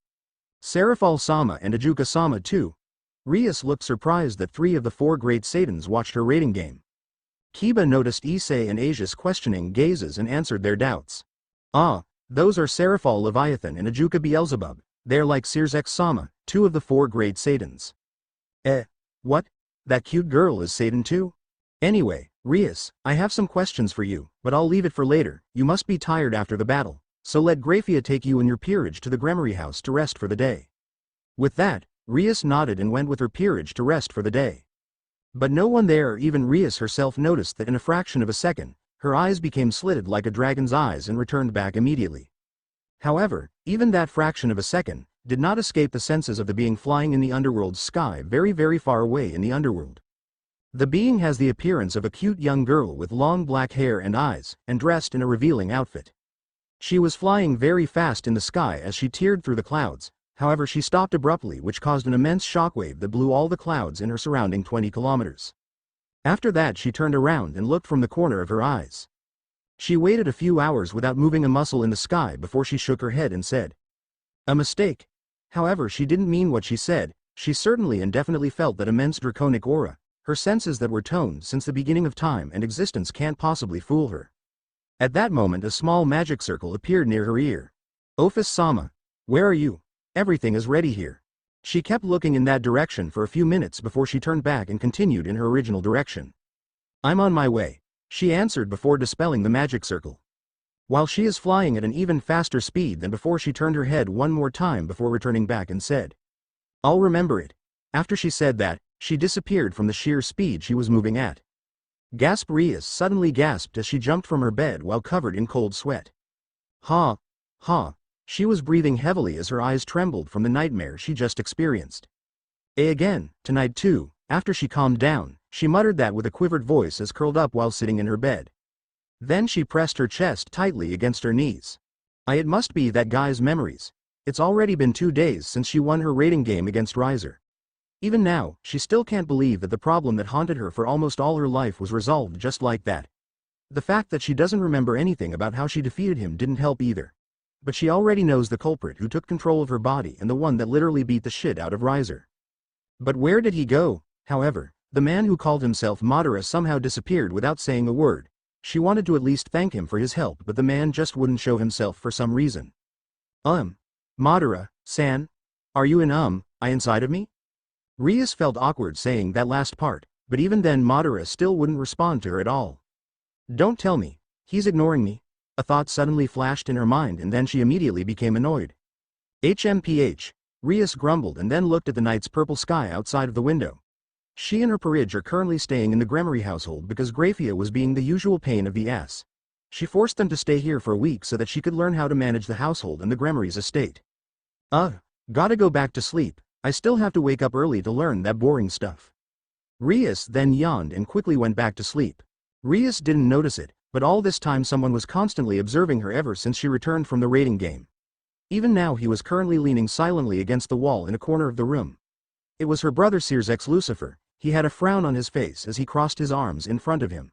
Serafal-sama and Ajuka-sama too. Rias looked surprised that 3 of the 4 great Satans watched her raiding game. Kiba noticed Issei and Asia's questioning gazes and answered their doubts. Those are Serafal Leviathan and Ajuka Beelzebub. They're like Sirzex-sama, 2 of the 4 great Satans. What? That cute girl is Satan too? Anyway, Rias, I have some questions for you, but I'll leave it for later. You must be tired after the battle, so let Graphia take you and your peerage to the Gremory house to rest for the day. With that, Rias nodded and went with her peerage to rest for the day. But no one there, even Rias herself, noticed that in a fraction of a second, her eyes became slitted like a dragon's eyes and returned back immediately. However, even that fraction of a second did not escape the senses of the being flying in the underworld's sky very, very far away in the underworld. The being has the appearance of a cute young girl with long black hair and eyes, and dressed in a revealing outfit. She was flying very fast in the sky as she teared through the clouds. However, she stopped abruptly, which caused an immense shockwave that blew all the clouds in her surrounding 20 kilometers. After that, she turned around and looked from the corner of her eyes. She waited a few hours without moving a muscle in the sky before she shook her head and said, "A mistake." However, she didn't mean what she said. She certainly and definitely felt that immense draconic aura. Her senses that were toned since the beginning of time and existence can't possibly fool her. At that moment, a small magic circle appeared near her ear. "Ophis-sama, where are you? Everything is ready here." She kept looking in that direction for a few minutes before she turned back and continued in her original direction. "I'm on my way," she answered before dispelling the magic circle. While she is flying at an even faster speed than before, she turned her head one more time before returning back and said, "I'll remember it." After she said that, she disappeared from the sheer speed she was moving at. Rias suddenly gasped as she jumped from her bed while covered in cold sweat. Ha! Ha! She was breathing heavily as her eyes trembled from the nightmare she just experienced. Again, tonight too." After she calmed down, she muttered that with a quivered voice as curled up while sitting in her bed. Then she pressed her chest tightly against her knees. It must be that guy's memories. It's already been 2 days since she won her rating game against Riser. Even now, she still can't believe that the problem that haunted her for almost all her life was resolved just like that. The fact that she doesn't remember anything about how she defeated him didn't help either. But she already knows the culprit who took control of her body and the one that literally beat the shit out of Riser. But where did he go? However, the man who called himself Madara somehow disappeared without saying a word. She wanted to at least thank him for his help, but the man just wouldn't show himself for some reason. Madara-san? Are you inside of me? Rias felt awkward saying that last part, but even then Madara still wouldn't respond to her at all. Don't tell me, he's ignoring me? A thought suddenly flashed in her mind and then she immediately became annoyed. HMPH, Rias grumbled and then looked at the night's purple sky outside of the window. She and her parige are currently staying in the Gremory household because Grafia was being the usual pain of the ass. She forced them to stay here for a week so that she could learn how to manage the household and the Gremory's estate. Gotta go back to sleep. I still have to wake up early to learn that boring stuff. Rias then yawned and quickly went back to sleep. Rias didn't notice it, but all this time someone was constantly observing her ever since she returned from the raiding game. Even now he was currently leaning silently against the wall in a corner of the room. It was her brother Searsex Lucifer. He had a frown on his face as he crossed his arms in front of him.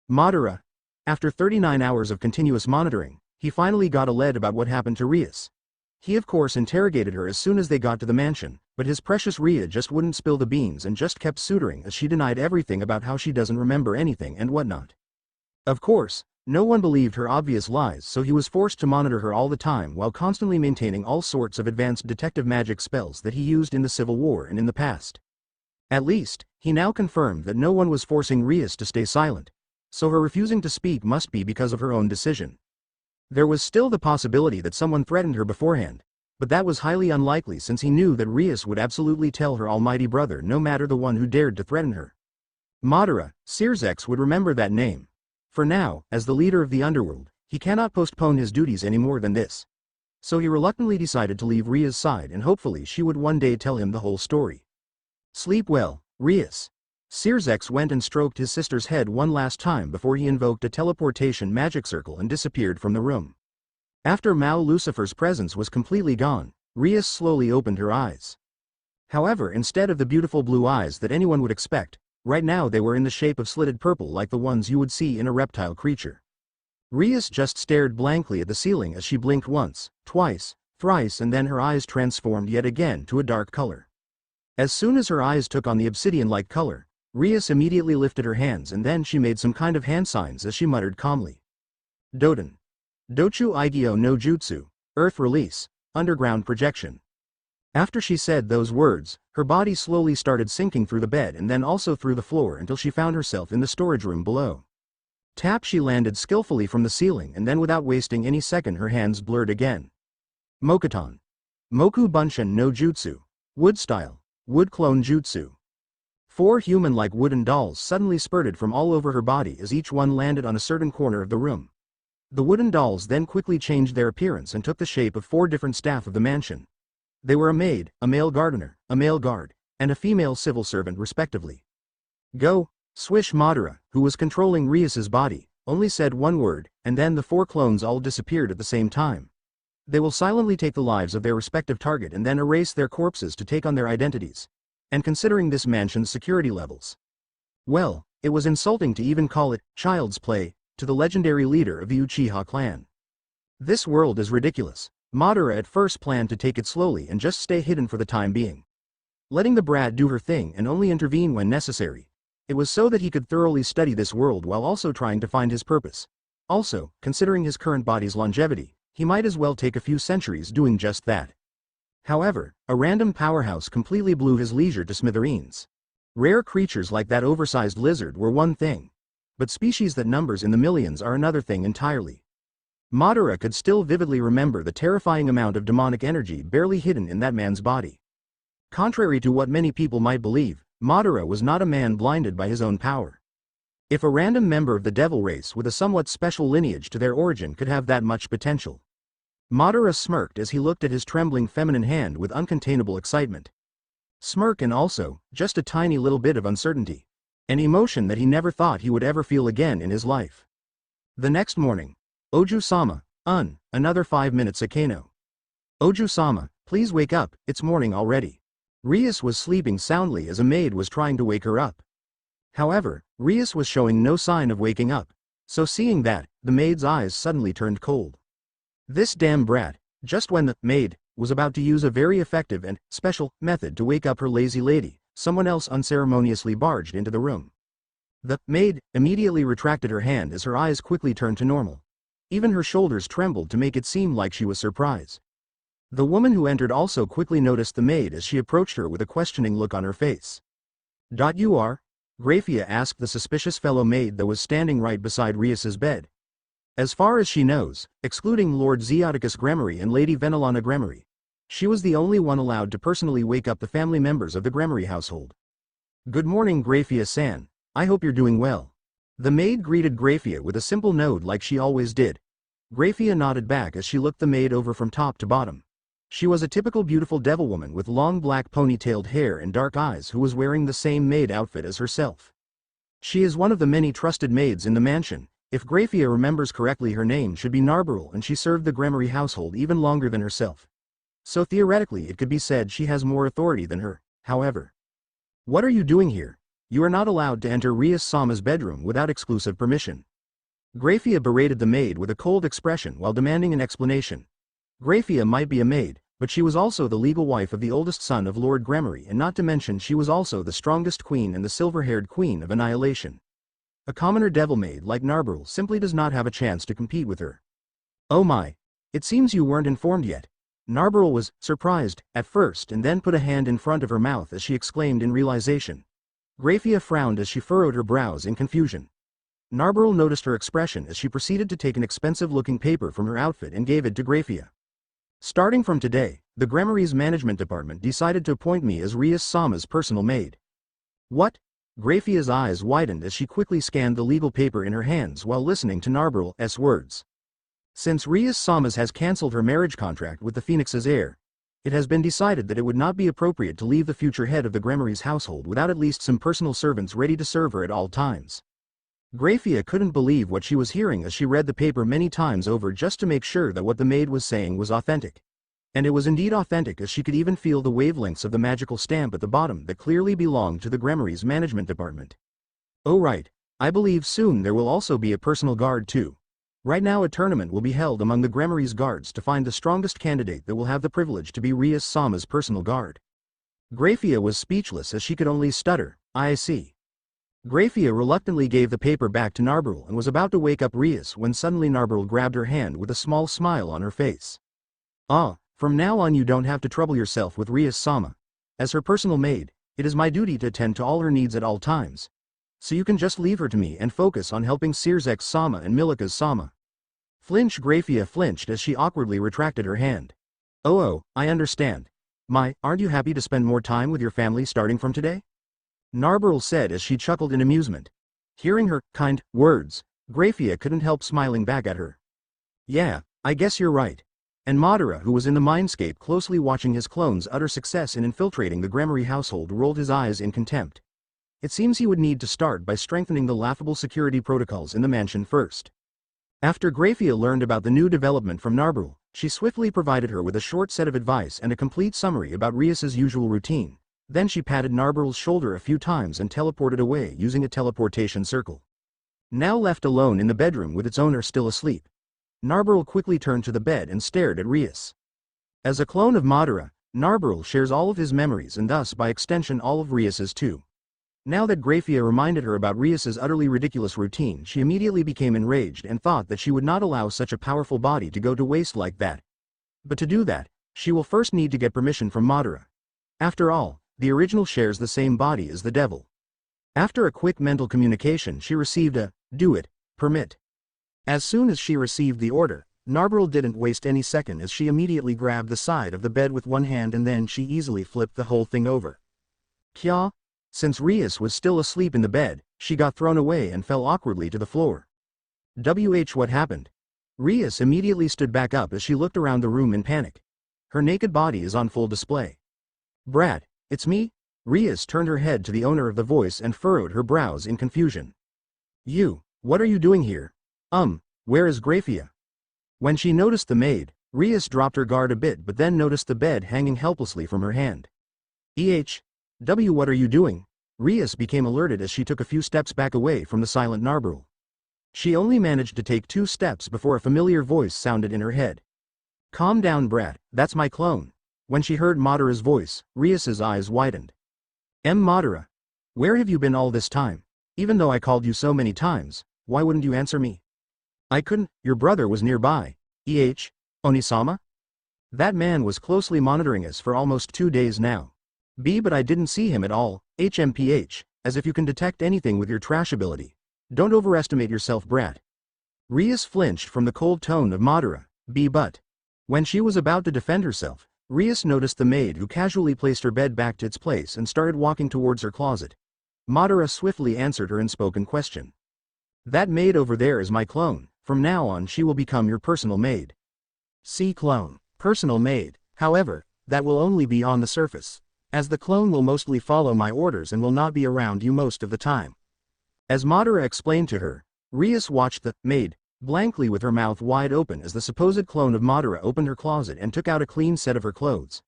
Madara. After 39 hours of continuous monitoring, he finally got a lead about what happened to Rias. He of course interrogated her as soon as they got to the mansion, but his precious Rhea just wouldn't spill the beans and just kept suitoring as she denied everything about how she doesn't remember anything and whatnot. Of course, no one believed her obvious lies, so he was forced to monitor her all the time while constantly maintaining all sorts of advanced detective magic spells that he used in the Civil War and in the past. At least, he now confirmed that no one was forcing Rias to stay silent, so her refusing to speak must be because of her own decision. There was still the possibility that someone threatened her beforehand, but that was highly unlikely since he knew that Rias would absolutely tell her almighty brother no matter the one who dared to threaten her. Madara, Searsex would remember that name. For now, as the leader of the underworld, he cannot postpone his duties any more than this. So he reluctantly decided to leave Ria's side and hopefully she would one day tell him the whole story. Sleep well, Rias. Searsex went and stroked his sister's head one last time before he invoked a teleportation magic circle and disappeared from the room. After Mao Lucifer's presence was completely gone, Rias slowly opened her eyes. However, instead of the beautiful blue eyes that anyone would expect, right now they were in the shape of slitted purple like the ones you would see in a reptile creature. Rias just stared blankly at the ceiling as she blinked once, twice, thrice, and then her eyes transformed yet again to a dark color. As soon as her eyes took on the obsidian-like color, Rias immediately lifted her hands and then she made some kind of hand signs as she muttered calmly. Doten. Dochu Igyo no Jutsu, Earth Release, Underground Projection. After she said those words, her body slowly started sinking through the bed and then also through the floor until she found herself in the storage room below. She landed skillfully from the ceiling and then without wasting any second her hands blurred again. Mokuton. Moku Bunshin no Jutsu, Wood style. Wood clone jutsu. 4 human-like wooden dolls suddenly spurted from all over her body as each one landed on a certain corner of the room. The wooden dolls then quickly changed their appearance and took the shape of 4 different staff of the mansion. They were a maid, a male gardener, a male guard, and a female civil servant respectively. Go, swish. Madara, who was controlling Rias's body, only said one word, and then the 4 clones all disappeared at the same time. They will silently take the lives of their respective target and then erase their corpses to take on their identities. And considering this mansion's security levels, well, it was insulting to even call it child's play to the legendary leader of the Uchiha clan. This world is ridiculous. Madara at first planned to take it slowly and just stay hidden for the time being, letting the brat do her thing and only intervene when necessary. It was so that he could thoroughly study this world while also trying to find his purpose. Also, considering his current body's longevity, he might as well take a few centuries doing just that. However, a random powerhouse completely blew his leisure to smithereens. Rare creatures like that oversized lizard were one thing, but species that numbers in the millions are another thing entirely. Madara could still vividly remember the terrifying amount of demonic energy barely hidden in that man's body. Contrary to what many people might believe, Madara was not a man blinded by his own power. If a random member of the devil race with a somewhat special lineage to their origin could have that much potential. Madara smirked as he looked at his trembling feminine hand with uncontainable excitement. Smirk and also, just a tiny little bit of uncertainty. An emotion that he never thought he would ever feel again in his life. The next morning. Oju-sama, another 5 minutes Akano. Oju-sama, please wake up, it's morning already. Rias was sleeping soundly as a maid was trying to wake her up. However, Rias was showing no sign of waking up, so seeing that, the maid's eyes suddenly turned cold. This damn brat, just when the maid was about to use a very effective and special method to wake up her lazy lady, someone else unceremoniously barged into the room. The maid immediately retracted her hand as her eyes quickly turned to normal. Even her shoulders trembled to make it seem like she was surprised. The woman who entered also quickly noticed the maid as she approached her with a questioning look on her face. You are? Graphia asked the suspicious fellow maid that was standing right beside Rias's bed. As far as she knows, excluding Lord Zeoticus Gremory and Lady Venelana Gremory, she was the only one allowed to personally wake up the family members of the Gremory household. Good morning Graphia-san, I hope you're doing well. The maid greeted Graphia with a simple nod like she always did. Graphia nodded back as she looked the maid over from top to bottom. She was a typical beautiful devil woman with long black ponytailed hair and dark eyes who was wearing the same maid outfit as herself. She is one of the many trusted maids in the mansion. If Graphia remembers correctly, her name should be Narbarrel and she served the Gremory household even longer than herself. So theoretically it could be said she has more authority than her, however. What are you doing here? You are not allowed to enter Rias-sama's bedroom without exclusive permission. Graphia berated the maid with a cold expression while demanding an explanation. Graphia might be a maid, but she was also the legal wife of the oldest son of Lord Gremory, and not to mention she was also the strongest queen and the silver-haired queen of annihilation. A commoner devil maid like Narbarrel simply does not have a chance to compete with her. Oh my, it seems you weren't informed yet. Narbarrel was surprised at first and then put a hand in front of her mouth as she exclaimed in realization. Graphia frowned as she furrowed her brows in confusion. Narbarrel noticed her expression as she proceeded to take an expensive-looking paper from her outfit and gave it to Graphia. Starting from today, the Gremory's management department decided to appoint me as Rias-sama's personal maid. What? Graphia's eyes widened as she quickly scanned the legal paper in her hands while listening to Narbarrel's words. Since Rias-sama has cancelled her marriage contract with the Phoenix's heir, it has been decided that it would not be appropriate to leave the future head of the Gremory's household without at least some personal servants ready to serve her at all times. Graphia couldn't believe what she was hearing as she read the paper many times over just to make sure that what the maid was saying was authentic. And it was indeed authentic, as she could even feel the wavelengths of the magical stamp at the bottom that clearly belonged to the Gremory's management department. Oh right, I believe soon there will also be a personal guard too. Right now a tournament will be held among the Gremory's guards to find the strongest candidate that will have the privilege to be Rias-sama's personal guard. Graphia was speechless as she could only stutter, I see. Graphia reluctantly gave the paper back to Narbarrel and was about to wake up Rias when suddenly Narbarrel grabbed her hand with a small smile on her face. Ah, from now on you don't have to trouble yourself with Rias-sama. As her personal maid, it is my duty to attend to all her needs at all times. So you can just leave her to me and focus on helping Sirzek's-sama and Milika's-sama. Graphia flinched as she awkwardly retracted her hand. Oh, I understand. Aren't you happy to spend more time with your family starting from today? Narberl said as she chuckled in amusement. Hearing her kind words, Graphia couldn't help smiling back at her. Yeah, I guess you're right. And Madara, who was in the mindscape closely watching his clone's utter success in infiltrating the Gramarye household, rolled his eyes in contempt. It seems he would need to start by strengthening the laughable security protocols in the mansion first. After Graphia learned about the new development from Narberl, she swiftly provided her with a short set of advice and a complete summary about Rias's usual routine. Then she patted Narberl's shoulder a few times and teleported away using a teleportation circle. Now left alone in the bedroom with its owner still asleep, Narberl quickly turned to the bed and stared at Rias. As a clone of Madara, Narberl shares all of his memories and thus by extension all of Rias's too. Now that Graphia reminded her about Rias's utterly ridiculous routine, she immediately became enraged and thought that she would not allow such a powerful body to go to waste like that. But to do that, she will first need to get permission from Madara. After all, the original shares the same body as the devil. After a quick mental communication, she received a "do it" permit. As soon as she received the order, Narberl didn't waste any second as she immediately grabbed the side of the bed with one hand and then she easily flipped the whole thing over. Kya? Since Rias was still asleep in the bed, she got thrown away and fell awkwardly to the floor. What happened? Rias immediately stood back up as she looked around the room in panic. Her naked body is on full display. Brat, it's me? Rias turned her head to the owner of the voice and furrowed her brows in confusion. What are you doing here? Where is Graphia? When she noticed the maid, Rias dropped her guard a bit but then noticed the bed hanging helplessly from her hand. What are you doing? Rias became alerted as she took a few steps back away from the silent Narberl. She only managed to take 2 steps before a familiar voice sounded in her head. Calm down, brat, that's my clone. When she heard Madara's voice, Rias's eyes widened. Madara. Where have you been all this time? Even though I called you so many times, why wouldn't you answer me? I couldn't, your brother was nearby. Onisama? That man was closely monitoring us for almost 2 days now. But I didn't see him at all, as if you can detect anything with your trash ability. Don't overestimate yourself, brat. Rias flinched from the cold tone of Madara, but. When she was about to defend herself, Rias noticed the maid who casually placed her bed back to its place and started walking towards her closet. Madara swiftly answered her unspoken question. That maid over there is my clone. From now on she will become your personal maid. See clone, personal maid. However, that will only be on the surface, as the clone will mostly follow my orders and will not be around you most of the time. As Madara explained to her, Rias watched the maid blankly with her mouth wide open as the supposed clone of Madara opened her closet and took out a clean set of her clothes.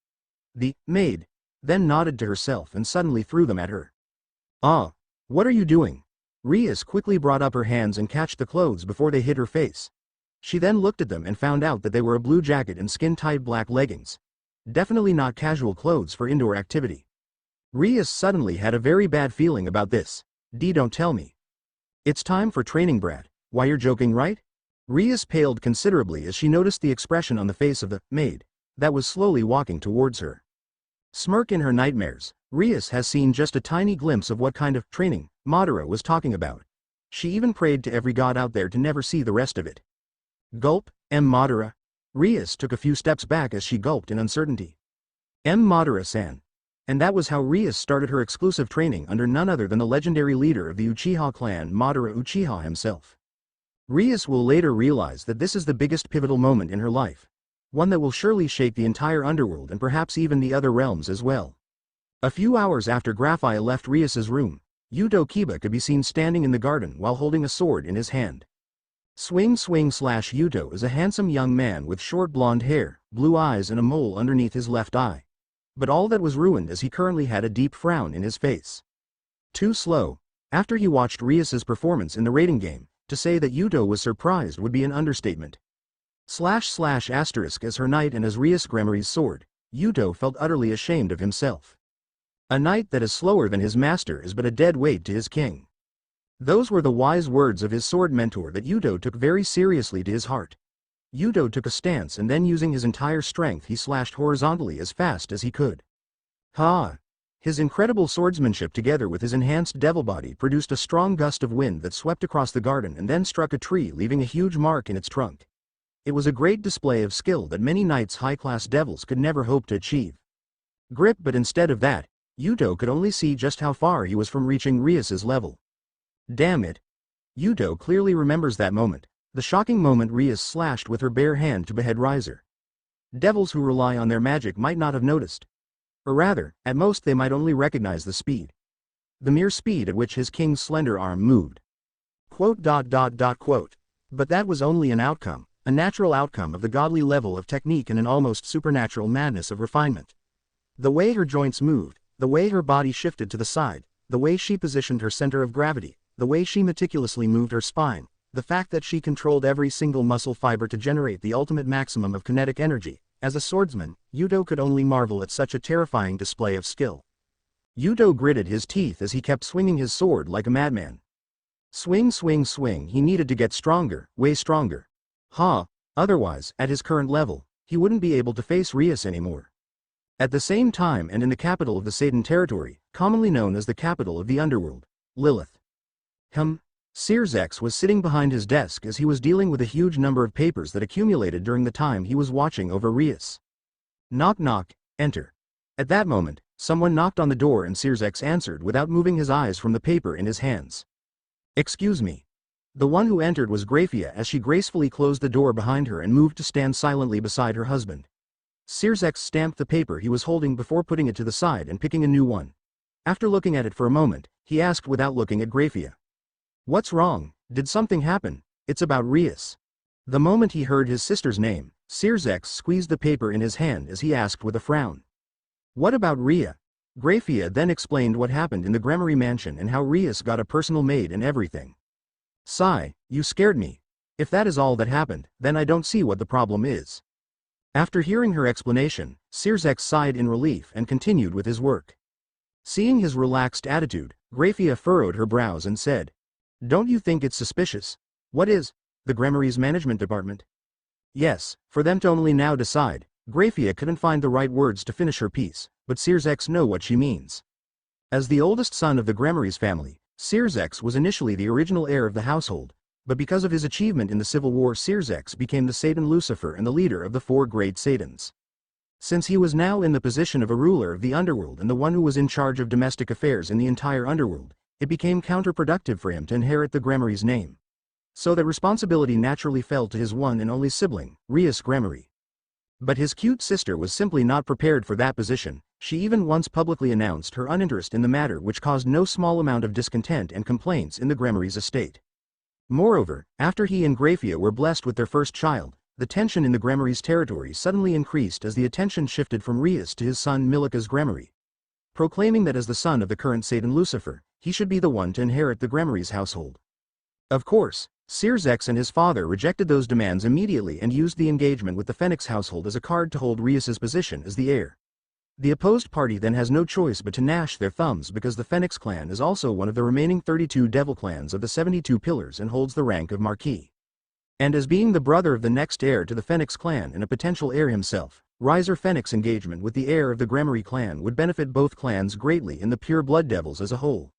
The maid then nodded to herself and suddenly threw them at her. What are you doing? Rias quickly brought up her hands and catched the clothes before they hit her face. She then looked at them and found out that they were a blue jacket and skin-tight black leggings. Definitely not casual clothes for indoor activity. Rias suddenly had a very bad feeling about this. Don't tell me. It's time for training, brat. Why, you're joking, right? Rias paled considerably as she noticed the expression on the face of the maid that was slowly walking towards her. Smirk in her nightmares, Rias has seen just a tiny glimpse of what kind of training Madara was talking about. She even prayed to every god out there to never see the rest of it. Gulp, Madara. Rias took a few steps back as she gulped in uncertainty. Madara-san. And that was how Rias started her exclusive training under none other than the legendary leader of the Uchiha clan, Madara Uchiha himself. Rias will later realize that this is the biggest pivotal moment in her life. One that will surely shake the entire underworld and perhaps even the other realms as well. A few hours after Graphia left Rias's room, Yuto Kiba could be seen standing in the garden while holding a sword in his hand. Yuto is a handsome young man with short blonde hair, blue eyes and a mole underneath his left eye. But all that was ruined as he currently had a deep frown in his face. Too slow. After he watched Rias's performance in the rating game, to say that Yuto was surprised would be an understatement. // as her knight and as Rias Gramarye's sword, Yuto felt utterly ashamed of himself. A knight that is slower than his master is but a dead weight to his king. Those were the wise words of his sword mentor that Yuto took very seriously to his heart. Yuto took a stance and then using his entire strength he slashed horizontally as fast as he could. His incredible swordsmanship together with his enhanced devil body produced a strong gust of wind that swept across the garden and then struck a tree, leaving a huge mark in its trunk. It was a great display of skill that many knights high-class devils could never hope to achieve. grip, but instead of that, Yuto could only see just how far he was from reaching Rias's level. Damn it. Yuto clearly remembers that moment, the shocking moment Rias slashed with her bare hand to behead Riser. Devils who rely on their magic might not have noticed. Or rather, at most they might only recognize the speed. The mere speed at which his king's slender arm moved. Quote. But that was only an outcome, a natural outcome of the godly level of technique and an almost supernatural madness of refinement. The way her joints moved, the way her body shifted to the side, the way she positioned her center of gravity, the way she meticulously moved her spine, the fact that she controlled every single muscle fiber to generate the ultimate maximum of kinetic energy. As a swordsman, Yuto could only marvel at such a terrifying display of skill. Yuto gritted his teeth as he kept swinging his sword like a madman. Swing, swing, swing. He needed to get stronger, way stronger. Otherwise, at his current level, he wouldn't be able to face Rias anymore. At the same time, and in the capital of the Satan territory, commonly known as the capital of the underworld, Lilith. Sears was sitting behind his desk as he was dealing with a huge number of papers that accumulated during the time he was watching over Rias. Knock knock, enter. At that moment, someone knocked on the door and Sears answered without moving his eyes from the paper in his hands. Excuse me. The one who entered was Grafia as she gracefully closed the door behind her and moved to stand silently beside her husband. Sears stamped the paper he was holding before putting it to the side and picking a new one. After looking at it for a moment, he asked without looking at Grafia. What's wrong? Did something happen? It's about Rias. The moment he heard his sister's name, Sears squeezed the paper in his hand as he asked with a frown. What about Ria? Grafia then explained what happened in the Gremory mansion and how Rias got a personal maid and everything. Sigh, you scared me. If that is all that happened, then I don't see what the problem is. After hearing her explanation, Sears sighed in relief and continued with his work. Seeing his relaxed attitude, Grafia furrowed her brows and said, Don't you think it's suspicious? What is? The Gremory's management department? Yes, for them to only now decide. Grafia couldn't find the right words to finish her piece, but Sears know what she means. As the oldest son of the Gremory's family, Sears was initially the original heir of the household, but because of his achievement in the Civil War Sears became the Satan Lucifer and the leader of the 4 great Satans. Since he was now in the position of a ruler of the underworld and the one who was in charge of domestic affairs in the entire underworld, it became counterproductive for him to inherit the Gremory's name. So that responsibility naturally fell to his one and only sibling, Rias Gremory. But his cute sister was simply not prepared for that position. She even once publicly announced her uninterest in the matter, which caused no small amount of discontent and complaints in the Gremory's estate. Moreover, after he and Grafia were blessed with their first child, the tension in the Gremory's territory suddenly increased as the attention shifted from Rias to his son Milika's Gremory, proclaiming that as the son of the current Satan Lucifer, he should be the one to inherit the Gremory's household. Of course, Sears and his father rejected those demands immediately and used the engagement with the Phoenix household as a card to hold Rias's position as the heir. The opposed party then has no choice but to gnash their thumbs because the Phoenix clan is also one of the remaining 32 devil clans of the 72 pillars and holds the rank of Marquis. And as being the brother of the next heir to the Phoenix clan and a potential heir himself, Riser Phoenix engagement with the heir of the Gremory clan would benefit both clans greatly and the pure blood devils as a whole.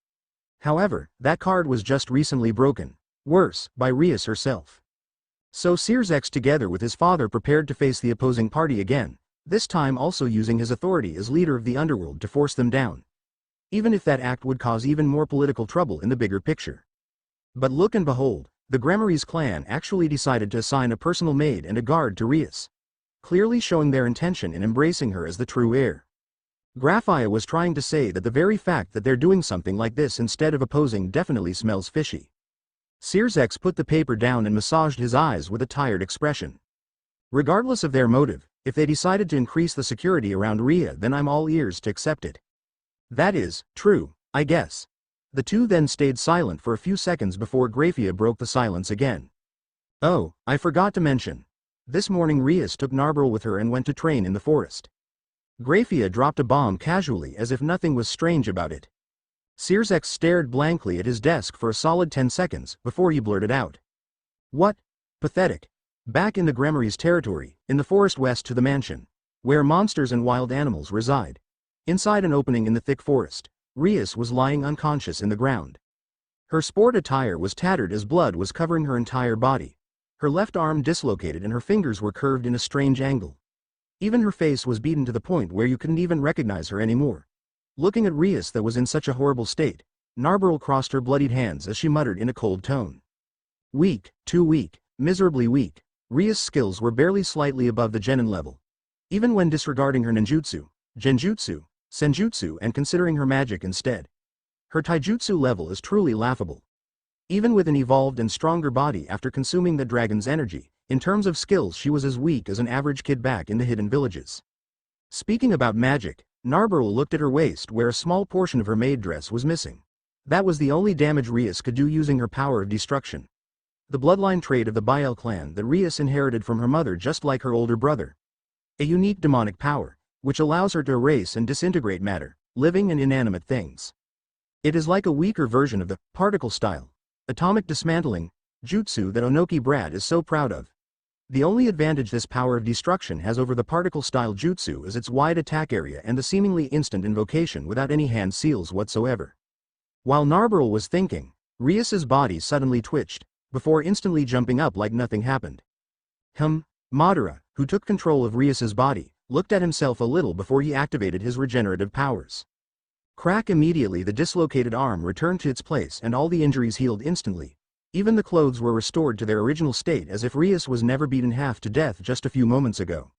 However, that card was just recently broken. Worse, by Rias herself. So Sears together with his father prepared to face the opposing party again, this time also using his authority as leader of the underworld to force them down. Even if that act would cause even more political trouble in the bigger picture. But look and behold, the Gremory's clan actually decided to assign a personal maid and a guard to Rias, clearly showing their intention in embracing her as the true heir. Grafia was trying to say that the very fact that they're doing something like this instead of opposing definitely smells fishy. Sears put the paper down and massaged his eyes with a tired expression. Regardless of their motive, if they decided to increase the security around Ria, then I'm all ears to accept it. That is, true, I guess. The two then stayed silent for a few seconds before Grafia broke the silence again. Oh, I forgot to mention. This morning Rias took Narbril with her and went to train in the forest. Grafia dropped a bomb casually as if nothing was strange about it. Sears stared blankly at his desk for a solid 10 seconds before he blurted out. What? Pathetic. Back in the Gremory's territory, in the forest west to the mansion, where monsters and wild animals reside. Inside an opening in the thick forest, Rias was lying unconscious in the ground. Her sport attire was tattered as blood was covering her entire body. Her left arm dislocated and her fingers were curved in a strange angle. Even her face was beaten to the point where you couldn't even recognize her anymore. Looking at Rias that was in such a horrible state, Narberl crossed her bloodied hands as she muttered in a cold tone. Weak, too weak, miserably weak. Rias' skills were barely slightly above the genin level. Even when disregarding her ninjutsu, genjutsu, senjutsu and considering her magic instead. Her taijutsu level is truly laughable. Even with an evolved and stronger body after consuming the dragon's energy, in terms of skills she was as weak as an average kid back in the hidden villages. Speaking about magic, Narberl looked at her waist where a small portion of her maid dress was missing. That was the only damage Rias could do using her power of destruction. The bloodline trait of the Bael clan that Rias inherited from her mother just like her older brother. A unique demonic power, which allows her to erase and disintegrate matter, living and inanimate things. It is like a weaker version of the particle style, atomic dismantling, jutsu that Onoki Brat is so proud of. The only advantage this power of destruction has over the particle-style jutsu is its wide attack area and the seemingly instant invocation without any hand seals whatsoever. While Narberl was thinking, Rias's body suddenly twitched, before instantly jumping up like nothing happened. Madara, who took control of Rias's body, looked at himself a little before he activated his regenerative powers. Crack! Immediately the dislocated arm returned to its place and all the injuries healed instantly. Even the clothes were restored to their original state as if Rias was never beaten half to death just a few moments ago.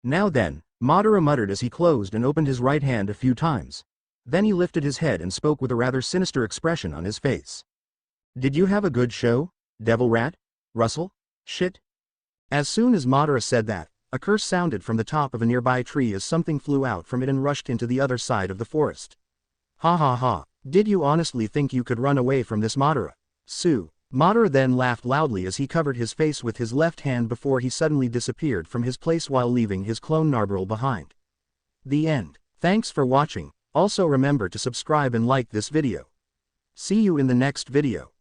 Now then, Madara muttered as he closed and opened his right hand a few times. Then he lifted his head and spoke with a rather sinister expression on his face. Did you have a good show, Devil Rat? Russell? Shit? As soon as Madara said that, a curse sounded from the top of a nearby tree as something flew out from it and rushed into the other side of the forest. Ha ha ha, did you honestly think you could run away from this Madara? Sue. Madara then laughed loudly as he covered his face with his left hand before he suddenly disappeared from his place while leaving his clone Narberl behind. The end. Thanks for watching. Also remember to subscribe and like this video. See you in the next video.